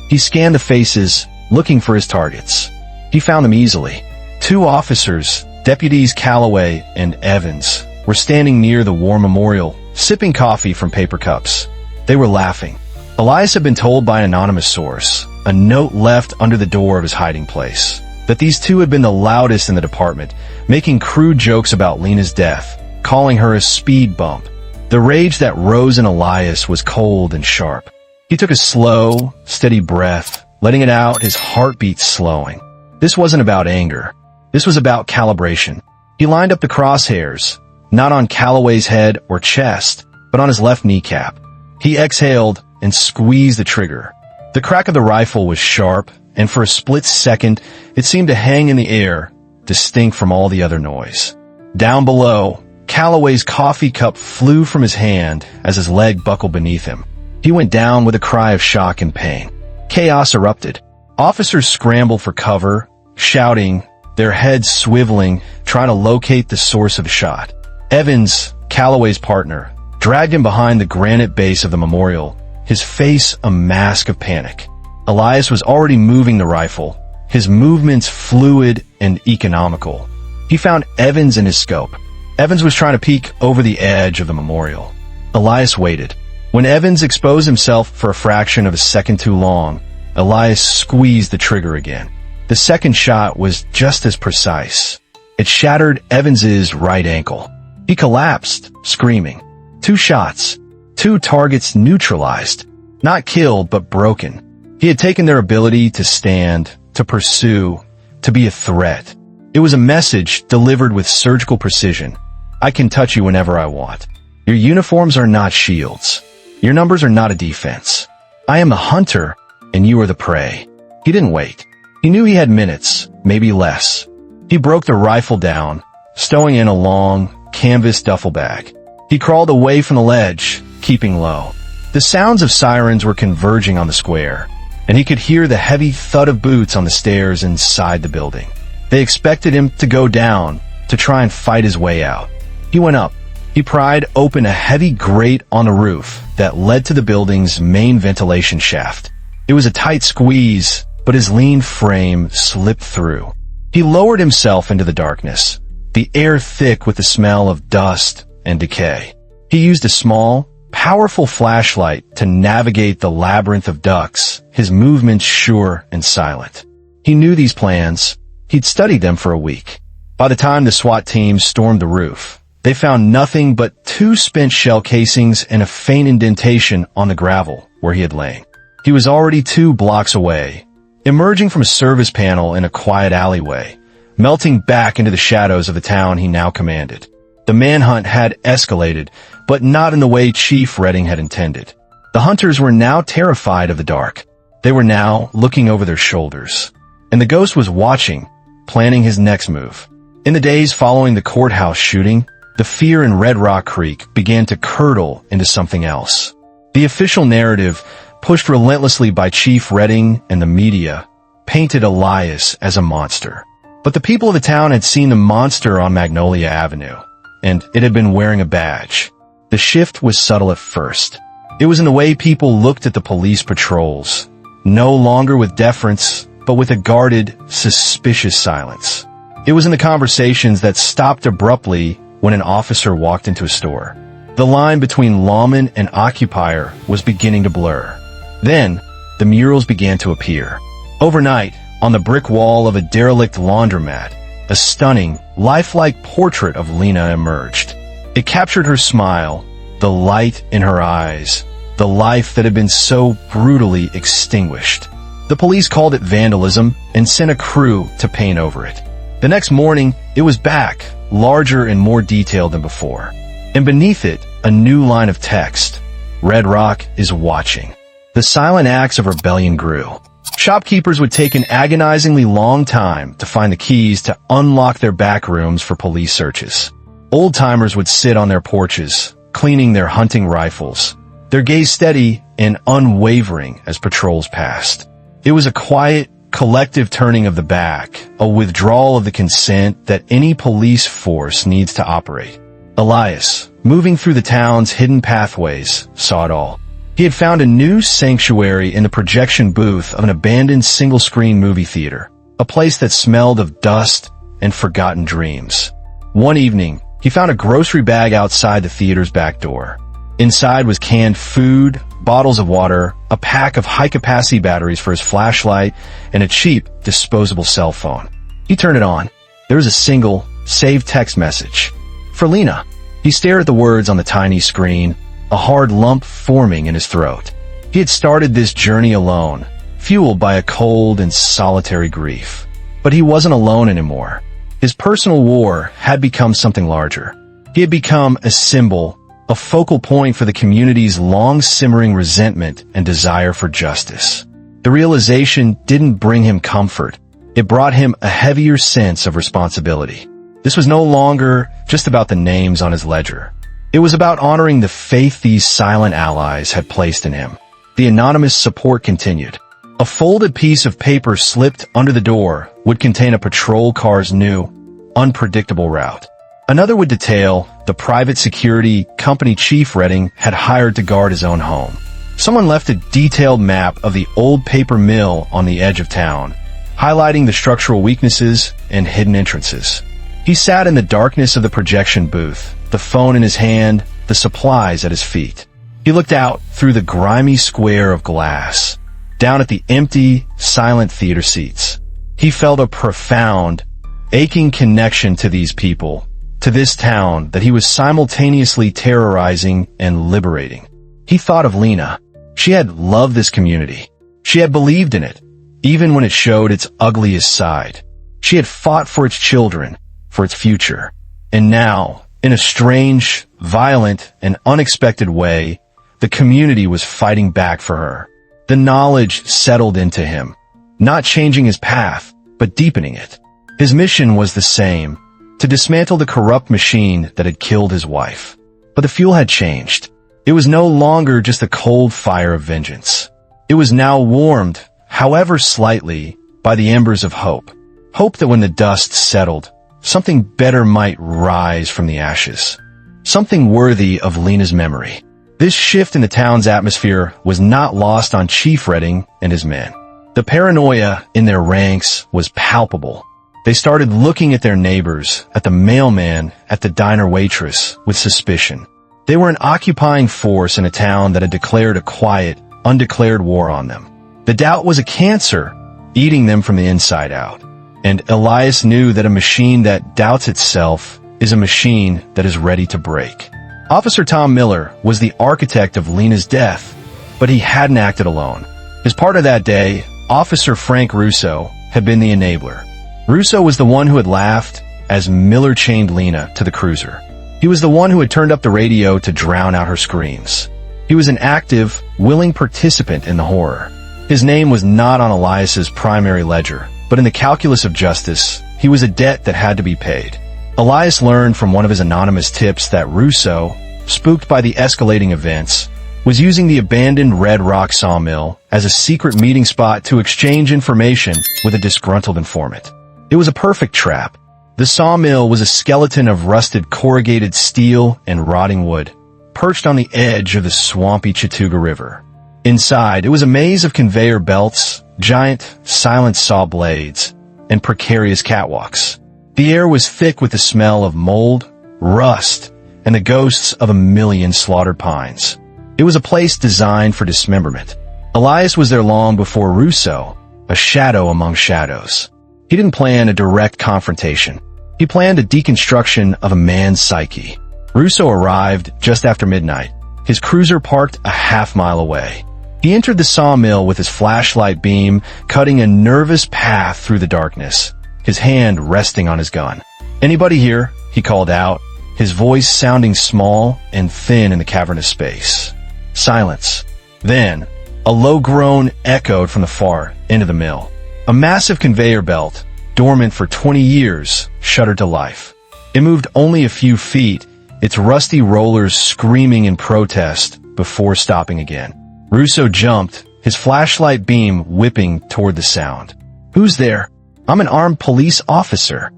He scanned the faces, looking for his targets. He found them easily. 2 officers, Deputies Calloway and Evans, were standing near the war memorial, sipping coffee from paper cups. They were laughing. Elias had been told by an anonymous source, a note left under the door of his hiding place, that these 2 had been the loudest in the department, making crude jokes about Lena's death, calling her a speed bump. The rage that rose in Elias was cold and sharp. He took a slow, steady breath, letting it out, his heartbeat slowing. This wasn't about anger. This was about calibration. He lined up the crosshairs, not on Calloway's head or chest, but on his left kneecap. He exhaled and squeezed the trigger. The crack of the rifle was sharp, and for a split second, it seemed to hang in the air, distinct from all the other noise. Down below, Calloway's coffee cup flew from his hand as his leg buckled beneath him. He went down with a cry of shock and pain. Chaos erupted. Officers scrambled for cover, shouting, their heads swiveling, trying to locate the source of the shot. Evans, Calloway's partner, dragged him behind the granite base of the memorial, his face a mask of panic. Elias was already moving the rifle, his movements fluid and economical. He found Evans in his scope. Evans was trying to peek over the edge of the memorial. Elias waited. When Evans exposed himself for a fraction of a second too long, Elias squeezed the trigger again. The second shot was just as precise. It shattered Evans's right ankle. He collapsed, screaming. 2 shots. 2 targets neutralized. Not killed, but broken. He had taken their ability to stand, to pursue, to be a threat. It was a message delivered with surgical precision. I can touch you whenever I want. Your uniforms are not shields. Your numbers are not a defense. I am the hunter, and you are the prey. He didn't wait. He knew he had minutes, maybe less. He broke the rifle down, stowing in a long, canvas duffel bag. He crawled away from the ledge, keeping low. The sounds of sirens were converging on the square, and he could hear the heavy thud of boots on the stairs inside the building. They expected him to go down, to try and fight his way out. He went up. He pried open a heavy grate on the roof that led to the building's main ventilation shaft. It was a tight squeeze, but his lean frame slipped through. He lowered himself into the darkness, the air thick with the smell of dust and decay. He used a small, powerful flashlight to navigate the labyrinth of ducts, his movements sure and silent. He knew these plans. He'd studied them for a week. By the time the SWAT team stormed the roof, they found nothing but 2 spent shell casings and a faint indentation on the gravel where he had lain. He was already 2 blocks away, emerging from a service panel in a quiet alleyway, melting back into the shadows of the town he now commanded. The manhunt had escalated, but not in the way Chief Redding had intended. The hunters were now terrified of the dark. They were now looking over their shoulders. And the ghost was watching, planning his next move. In the days following the courthouse shooting, the fear in Red Rock Creek began to curdle into something else. The official narrative, pushed relentlessly by Chief Redding and the media, painted Elias as a monster. But the people of the town had seen the monster on Magnolia Avenue, and it had been wearing a badge. The shift was subtle at first. It was in the way people looked at the police patrols, no longer with deference, but with a guarded, suspicious silence. It was in the conversations that stopped abruptly when an officer walked into a store. The line between lawman and occupier was beginning to blur. Then, the murals began to appear. Overnight, on the brick wall of a derelict laundromat, a stunning, lifelike portrait of Lena emerged. It captured her smile, the light in her eyes, the life that had been so brutally extinguished. The The police called it vandalism and sent a crew to paint over it. The next morning, it was back, larger and more detailed than before. And beneath it, a new line of text. Red Rock is watching. The silent acts of rebellion grew. Shopkeepers would take an agonizingly long time to find the keys to unlock their back rooms for police searches. Old-timers would sit on their porches, cleaning their hunting rifles, their gaze steady and unwavering as patrols passed. It was a quiet, collective turning of the back, a withdrawal of the consent that any police force needs to operate. Elias, moving through the town's hidden pathways, saw it all. He had found a new sanctuary in the projection booth of an abandoned single-screen movie theater, a place that smelled of dust and forgotten dreams. One evening, he found a grocery bag outside the theater's back door. Inside was canned food, bottles of water, a pack of high-capacity batteries for his flashlight, and a cheap, disposable cell phone. He turned it on. There was a single, saved text message. For Lena. He stared at the words on the tiny screen, a hard lump forming in his throat. He had started this journey alone, fueled by a cold and solitary grief. But he wasn't alone anymore. His personal war had become something larger. He had become a symbol, a focal point for the community's long-simmering resentment and desire for justice. The realization didn't bring him comfort. It brought him a heavier sense of responsibility. This was no longer just about the names on his ledger. It was about honoring the faith these silent allies had placed in him. The anonymous support continued. A folded piece of paper slipped under the door would contain a patrol car's new, unpredictable route. Another would detail the private security company Chief Redding had hired to guard his own home. Someone left a detailed map of the old paper mill on the edge of town, highlighting the structural weaknesses and hidden entrances. He sat in the darkness of the projection booth, the phone in his hand, the supplies at his feet. He looked out through the grimy square of glass, down at the empty, silent theater seats. He felt a profound, aching connection to these people, to this town that he was simultaneously terrorizing and liberating. He thought of Lena. She had loved this community. She had believed in it, even when it showed its ugliest side. She had fought for its children, for its future. And now, in a strange, violent, and unexpected way, the community was fighting back for her. The knowledge settled into him, not changing his path, but deepening it. His mission was the same, to dismantle the corrupt machine that had killed his wife. But the fuel had changed. It was no longer just a cold fire of vengeance. It was now warmed, however slightly, by the embers of hope. Hope that when the dust settled, something better might rise from the ashes. Something worthy of Lena's memory. This shift in the town's atmosphere was not lost on Chief Redding and his men. The paranoia in their ranks was palpable. They started looking at their neighbors, at the mailman, at the diner waitress, with suspicion. They were an occupying force in a town that had declared a quiet, undeclared war on them. The doubt was a cancer, eating them from the inside out. And Elias knew that a machine that doubts itself is a machine that is ready to break. Officer Tom Miller was the architect of Lena's death, but he hadn't acted alone. His partner that day, Officer Frank Russo, had been the enabler. Russo was the one who had laughed as Miller chained Lena to the cruiser. He was the one who had turned up the radio to drown out her screams. He was an active, willing participant in the horror. His name was not on Elias's primary ledger, but in the calculus of justice, he was a debt that had to be paid. Elias learned from one of his anonymous tips that Russo, spooked by the escalating events, was using the abandoned Red Rock sawmill as a secret meeting spot to exchange information with a disgruntled informant. It was a perfect trap. The sawmill was a skeleton of rusted corrugated steel and rotting wood, perched on the edge of the swampy Chattooga River. Inside, it was a maze of conveyor belts, giant, silent saw blades, and precarious catwalks. The air was thick with the smell of mold, rust, and the ghosts of a million slaughtered pines. It was a place designed for dismemberment. Elias was there long before Russo, a shadow among shadows. He didn't plan a direct confrontation. He planned a deconstruction of a man's psyche. Russo arrived just after midnight, his cruiser parked a half-mile away. He entered the sawmill with his flashlight beam, cutting a nervous path through the darkness, his hand resting on his gun. "Anybody here?" he called out, his voice sounding small and thin in the cavernous space. Silence. Then, a low groan echoed from the far end of the mill. A massive conveyor belt, dormant for 20 years, shuddered to life. It moved only a few feet, its rusty rollers screaming in protest before stopping again. Russo jumped, his flashlight beam whipping toward the sound. "Who's there?" "I'm an armed police officer."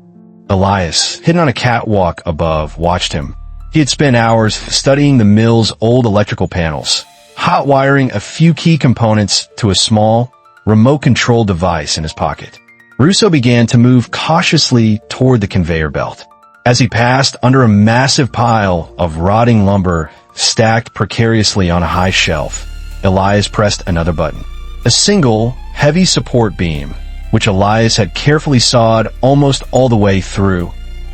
Elias, hidden on a catwalk above, watched him. He had spent hours studying the mill's old electrical panels, hot wiring a few key components to a small, remote-controlled device in his pocket. Russo began to move cautiously toward the conveyor belt. As he passed under a massive pile of rotting lumber stacked precariously on a high shelf, Elias pressed another button. A single, heavy support beam, which Elias had carefully sawed almost all the way through,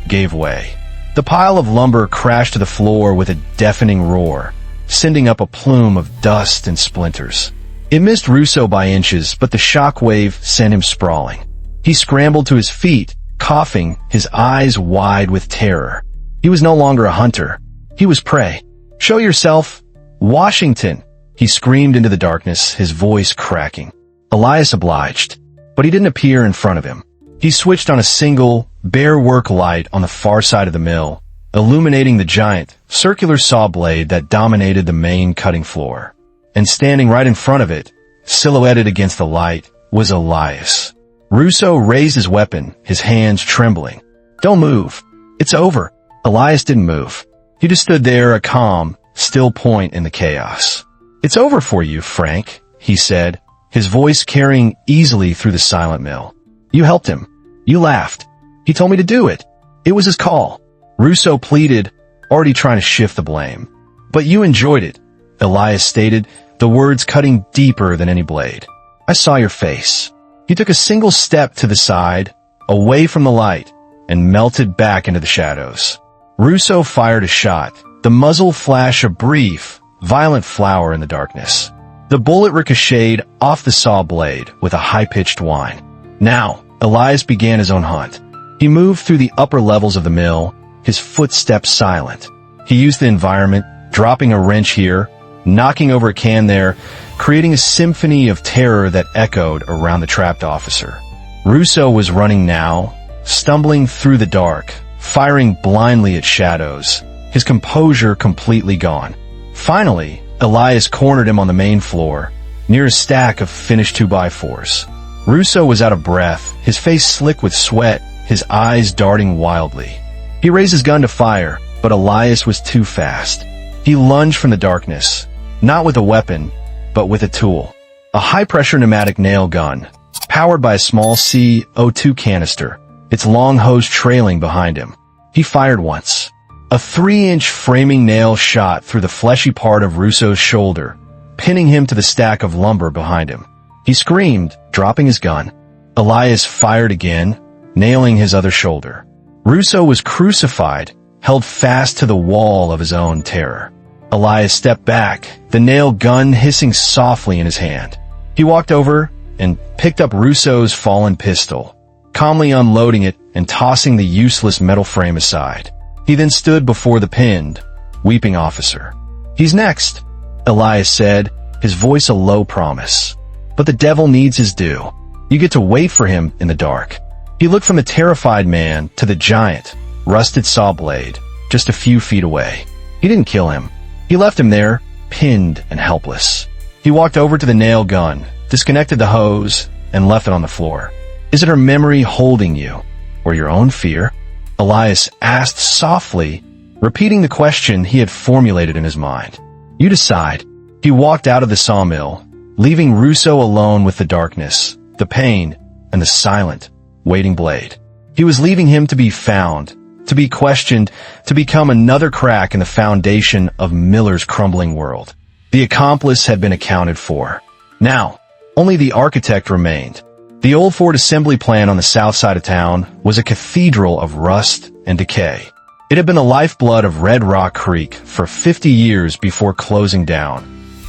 gave way. The pile of lumber crashed to the floor with a deafening roar, sending up a plume of dust and splinters. It missed Russo by inches, but the shock wave sent him sprawling. He scrambled to his feet, coughing, his eyes wide with terror. He was no longer a hunter. He was prey. "Show yourself, Washington!" he screamed into the darkness, his voice cracking. Elias obliged, but he didn't appear in front of him. He switched on a single, bare work light on the far side of the mill, illuminating the giant, circular saw blade that dominated the main cutting floor. And standing right in front of it, silhouetted against the light, was Elias. Russo raised his weapon, his hands trembling. "Don't move. It's over." Elias didn't move. He just stood there, a calm, still point in the chaos. "It's over for you, Frank," he said, his voice carrying easily through the silent mill. "You helped him. You laughed. He told me to do it. It was his call." Russo pleaded, already trying to shift the blame. "But you enjoyed it," Elias stated, the words cutting deeper than any blade. "I saw your face." He took a single step to the side, away from the light, and melted back into the shadows. Russo fired a shot, the muzzle flash a brief, violent flower in the darkness. The bullet ricocheted off the saw blade with a high-pitched whine. Now, Elias began his own hunt. He moved through the upper levels of the mill, his footsteps silent. He used the environment, dropping a wrench here, knocking over a can there, creating a symphony of terror that echoed around the trapped officer. Russo was running now, stumbling through the dark, firing blindly at shadows, his composure completely gone. Finally, Elias cornered him on the main floor, near a stack of finished 2x4s. Russo was out of breath, his face slick with sweat, his eyes darting wildly. He raised his gun to fire, but Elias was too fast. He lunged from the darkness, not with a weapon, but with a tool. A high-pressure pneumatic nail gun, powered by a small CO2 canister, its long hose trailing behind him. He fired once. A 3-inch framing nail shot through the fleshy part of Russo's shoulder, pinning him to the stack of lumber behind him. He screamed, dropping his gun. Elias fired again, nailing his other shoulder. Russo was crucified, held fast to the wall of his own terror. Elias stepped back, the nail gun hissing softly in his hand. He walked over and picked up Russo's fallen pistol, calmly unloading it and tossing the useless metal frame aside. He then stood before the pinned, weeping officer. "He's next," Elias said, his voice a low promise. "But the devil needs his due. You get to wait for him in the dark." He looked from the terrified man to the giant, rusted saw blade, just a few feet away. He didn't kill him. He left him there, pinned and helpless. He walked over to the nail gun, disconnected the hose, and left it on the floor. "Is it her memory holding you, or your own fear?" Elias asked softly, repeating the question he had formulated in his mind. "You decide." He walked out of the sawmill, leaving Russo alone with the darkness, the pain, and the silent, waiting blade. He was leaving him to be found, to be questioned, to become another crack in the foundation of Miller's crumbling world. The accomplice had been accounted for. Now, only the architect remained. The old Ford assembly plant on the south side of town was a cathedral of rust and decay. It had been the lifeblood of Red Rock Creek for 50 years before closing down.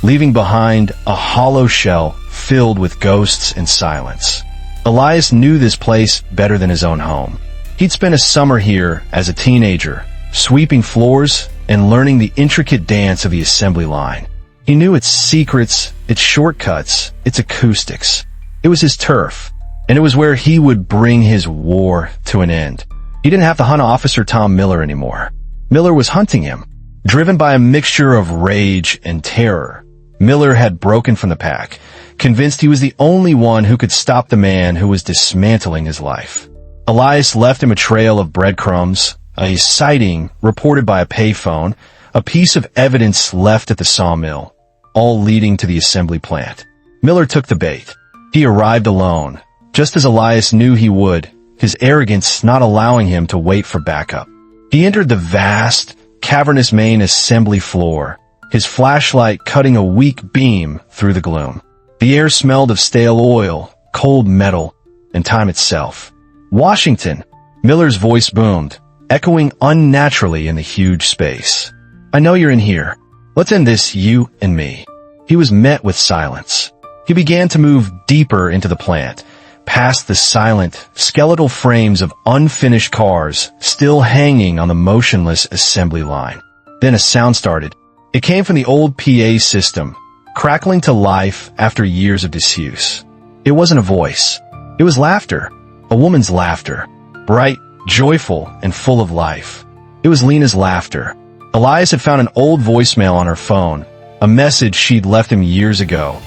leaving behind a hollow shell filled with ghosts and silence. Elias knew this place better than his own home. He'd spent a summer here as a teenager, sweeping floors and learning the intricate dance of the assembly line. He knew its secrets, its shortcuts, its acoustics. It was his turf, and it was where he would bring his war to an end. He didn't have to hunt Officer Tom Miller anymore. Miller was hunting him. Driven by a mixture of rage and terror, Miller had broken from the pack, convinced he was the only one who could stop the man who was dismantling his life. Elias left him a trail of breadcrumbs, a sighting reported by a payphone, a piece of evidence left at the sawmill, all leading to the assembly plant. Miller took the bait. He arrived alone, just as Elias knew he would, his arrogance not allowing him to wait for backup. He entered the vast, cavernous main assembly floor, his flashlight cutting a weak beam through the gloom. The air smelled of stale oil, cold metal, and time itself. "Washington," Miller's voice boomed, echoing unnaturally in the huge space. "I know you're in here. Let's end this, you and me." He was met with silence. He began to move deeper into the plant, past the silent, skeletal frames of unfinished cars still hanging on the motionless assembly line. Then a sound started. It came from the old PA system, crackling to life after years of disuse. It wasn't a voice. It was laughter. A woman's laughter. Bright, joyful, and full of life. It was Lena's laughter. Elias had found an old voicemail on her phone, a message she'd left him years ago,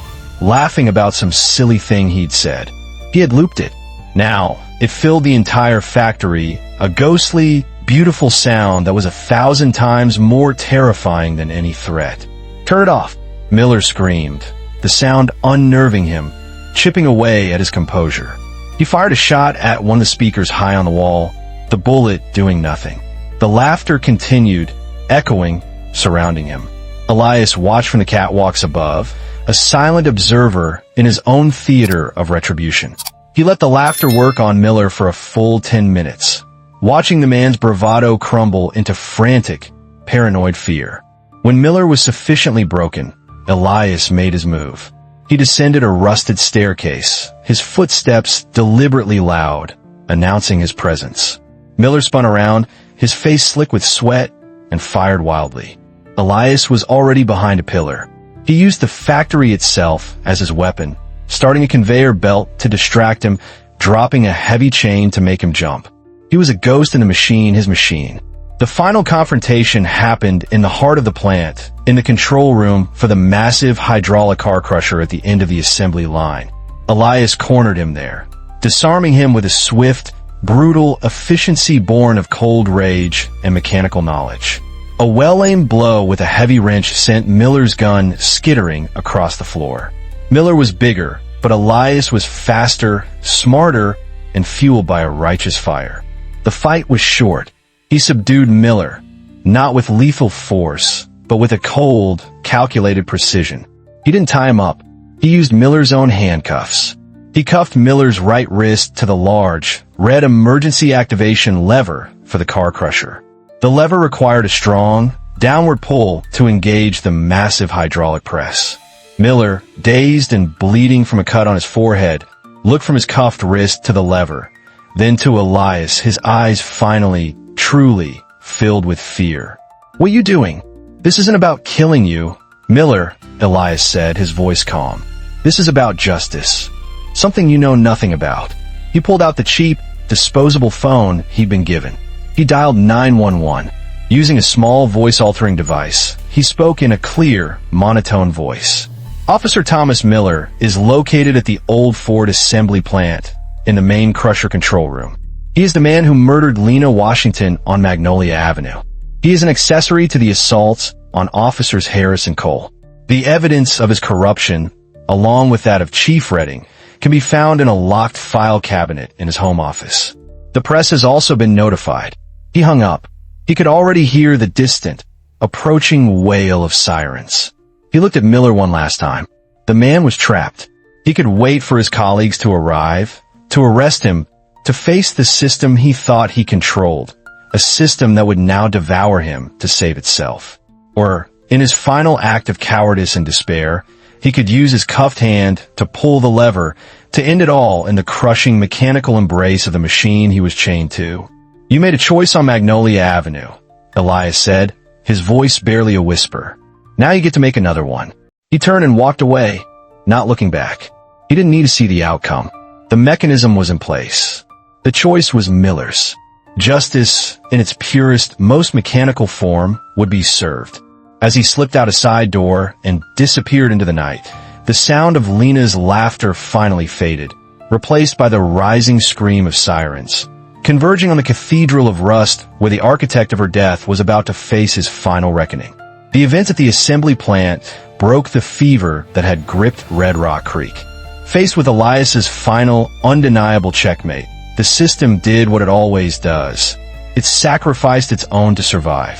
laughing about some silly thing he'd said. He had looped it. Now, it filled the entire factory, a ghostly, beautiful sound that was 1,000 times more terrifying than any threat. "Turn it off," Miller screamed, the sound unnerving him, chipping away at his composure. He fired a shot at one of the speakers high on the wall, the bullet doing nothing. The laughter continued, echoing, surrounding him. Elias watched from the catwalks above, a silent observer in his own theater of retribution. He let the laughter work on Miller for a full 10 minutes, watching the man's bravado crumble into frantic, paranoid fear. When Miller was sufficiently broken, Elias made his move. He descended a rusted staircase, his footsteps deliberately loud, announcing his presence. Miller spun around, his face slick with sweat, and fired wildly. Elias was already behind a pillar. He used the factory itself as his weapon, starting a conveyor belt to distract him, dropping a heavy chain to make him jump. He was a ghost in the machine, his machine. The final confrontation happened in the heart of the plant, in the control room for the massive hydraulic car crusher at the end of the assembly line. Elias cornered him there, disarming him with a swift, brutal efficiency born of cold rage and mechanical knowledge. A well-aimed blow with a heavy wrench sent Miller's gun skittering across the floor. Miller was bigger, but Elias was faster, smarter, and fueled by a righteous fire. The fight was short. He subdued Miller, not with lethal force, but with a cold, calculated precision. He didn't tie him up. He used Miller's own handcuffs. He cuffed Miller's right wrist to the large, red emergency activation lever for the car crusher. The lever required a strong, downward pull to engage the massive hydraulic press. Miller, dazed and bleeding from a cut on his forehead, looked from his cuffed wrist to the lever, then to Elias, his eyes finally, truly, filled with fear. "What are you doing? This isn't about killing you." "Miller," Elias said, his voice calm. "This is about justice. Something you know nothing about." He pulled out the cheap, disposable phone he'd been given. He dialed 911. Using a small voice-altering device, he spoke in a clear, monotone voice. "Officer Thomas Miller is located at the old Ford assembly plant in the main crusher control room. He is the man who murdered Lena Washington on Magnolia Avenue. He is an accessory to the assaults on Officers Harris and Cole. The evidence of his corruption, along with that of Chief Redding, can be found in a locked file cabinet in his home office. The press has also been notified." He hung up. He could already hear the distant, approaching wail of sirens. He looked at Miller one last time. The man was trapped. He could wait for his colleagues to arrive, to arrest him, to face the system he thought he controlled, a system that would now devour him to save itself. Or In his final act of cowardice and despair, he could use his cuffed hand to pull the lever to end it all in the crushing mechanical embrace of the machine he was chained to. "You made a choice on Magnolia Avenue," Elias said, his voice barely a whisper. "Now you get to make another one." He turned and walked away, not looking back. He didn't need to see the outcome. The mechanism was in place. The choice was Miller's. Justice, in its purest, most mechanical form, would be served. As he slipped out a side door and disappeared into the night, the sound of Lena's laughter finally faded, replaced by the rising scream of sirens, converging on the Cathedral of Rust where the architect of her death was about to face his final reckoning. The events at the assembly plant broke the fever that had gripped Red Rock Creek. Faced with Elias's final, undeniable checkmate, the system did what it always does. It sacrificed its own to survive.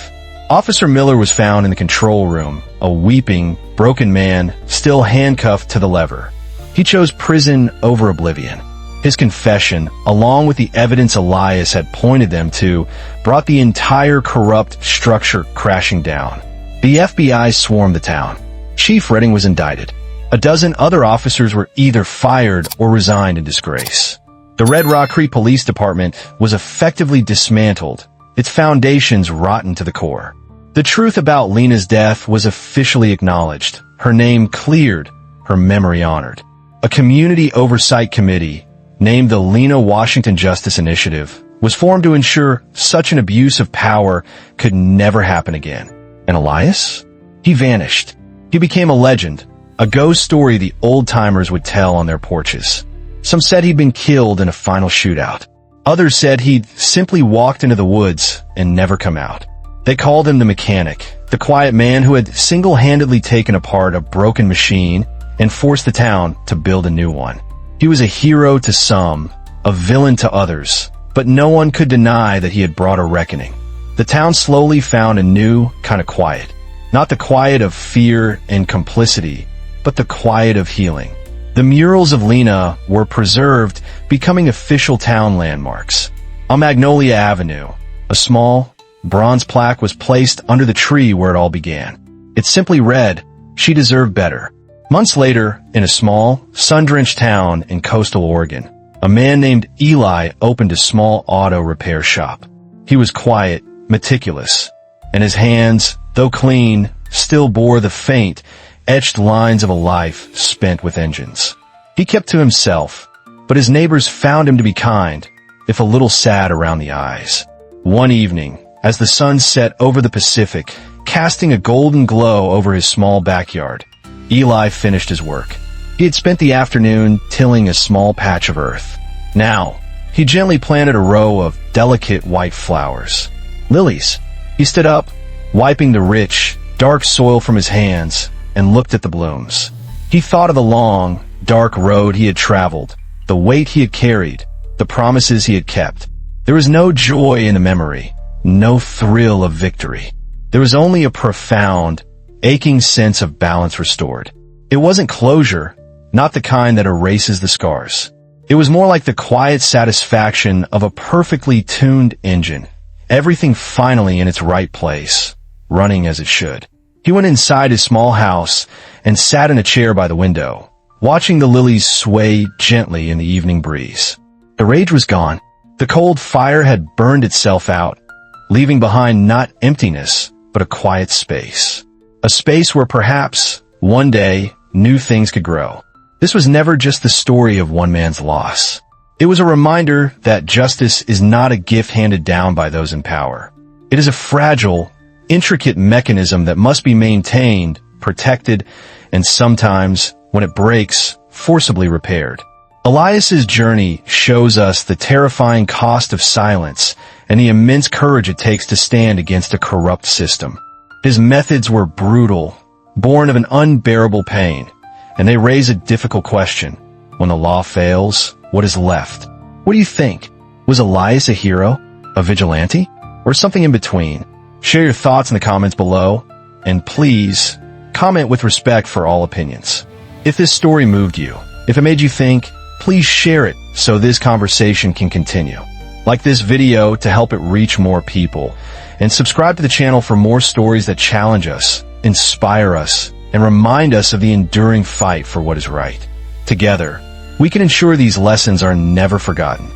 Officer Miller was found in the control room, a weeping, broken man, still handcuffed to the lever. He chose prison over oblivion. His confession, along with the evidence Elias had pointed them to, brought the entire corrupt structure crashing down. The FBI swarmed the town. Chief Redding was indicted. A dozen other officers were either fired or resigned in disgrace. The Red Rock Creek Police Department was effectively dismantled, its foundations rotten to the core. The truth about Lena's death was officially acknowledged, her name cleared, her memory honored. A community oversight committee, named the Lena Washington Justice Initiative, was formed to ensure such an abuse of power could never happen again. And Elias? He vanished. He became a legend, a ghost story the old-timers would tell on their porches. Some said he'd been killed in a final shootout. Others said he'd simply walked into the woods and never come out. They called him the mechanic, the quiet man who had single-handedly taken apart a broken machine and forced the town to build a new one. He was a hero to some, a villain to others, but no one could deny that he had brought a reckoning. The town slowly found a new kind of quiet. Not the quiet of fear and complicity, but the quiet of healing. The murals of Lena were preserved, becoming official town landmarks. On Magnolia Avenue, a small, bronze plaque was placed under the tree where it all began. It simply read, "She deserved better." Months later, in a small, sun-drenched town in coastal Oregon, a man named Eli opened a small auto repair shop. He was quiet, meticulous, and his hands, though clean, still bore the faint, etched lines of a life spent with engines. He kept to himself, but his neighbors found him to be kind, if a little sad around the eyes. One evening, as the sun set over the Pacific, casting a golden glow over his small backyard, Eli finished his work. He had spent the afternoon tilling a small patch of earth. Now, he gently planted a row of delicate white flowers. Lilies. He stood up, wiping the rich, dark soil from his hands, and looked at the blooms. He thought of the long, dark road he had traveled, the weight he had carried, the promises he had kept. There was no joy in the memory, no thrill of victory. There was only a profound, aching sense of balance restored. It wasn't closure, not the kind that erases the scars. It was more like the quiet satisfaction of a perfectly tuned engine, everything finally in its right place, running as it should. He went inside his small house and sat in a chair by the window, watching the lilies sway gently in the evening breeze. The rage was gone. The cold fire had burned itself out, leaving behind not emptiness, but a quiet space. A space where perhaps, one day, new things could grow. This was never just the story of one man's loss. It was a reminder that justice is not a gift handed down by those in power. It is a fragile, intricate mechanism that must be maintained, protected, and sometimes, when it breaks, forcibly repaired. Elias's journey shows us the terrifying cost of silence and the immense courage it takes to stand against a corrupt system. His methods were brutal, born of an unbearable pain, and they raise a difficult question. When the law fails, what is left? What do you think? Was Elias a hero, a vigilante, or something in between? Share your thoughts in the comments below, and please, comment with respect for all opinions. If this story moved you, if it made you think, please share it so this conversation can continue. Like this video to help it reach more people, and subscribe to the channel for more stories that challenge us, inspire us, and remind us of the enduring fight for what is right. Together, we can ensure these lessons are never forgotten.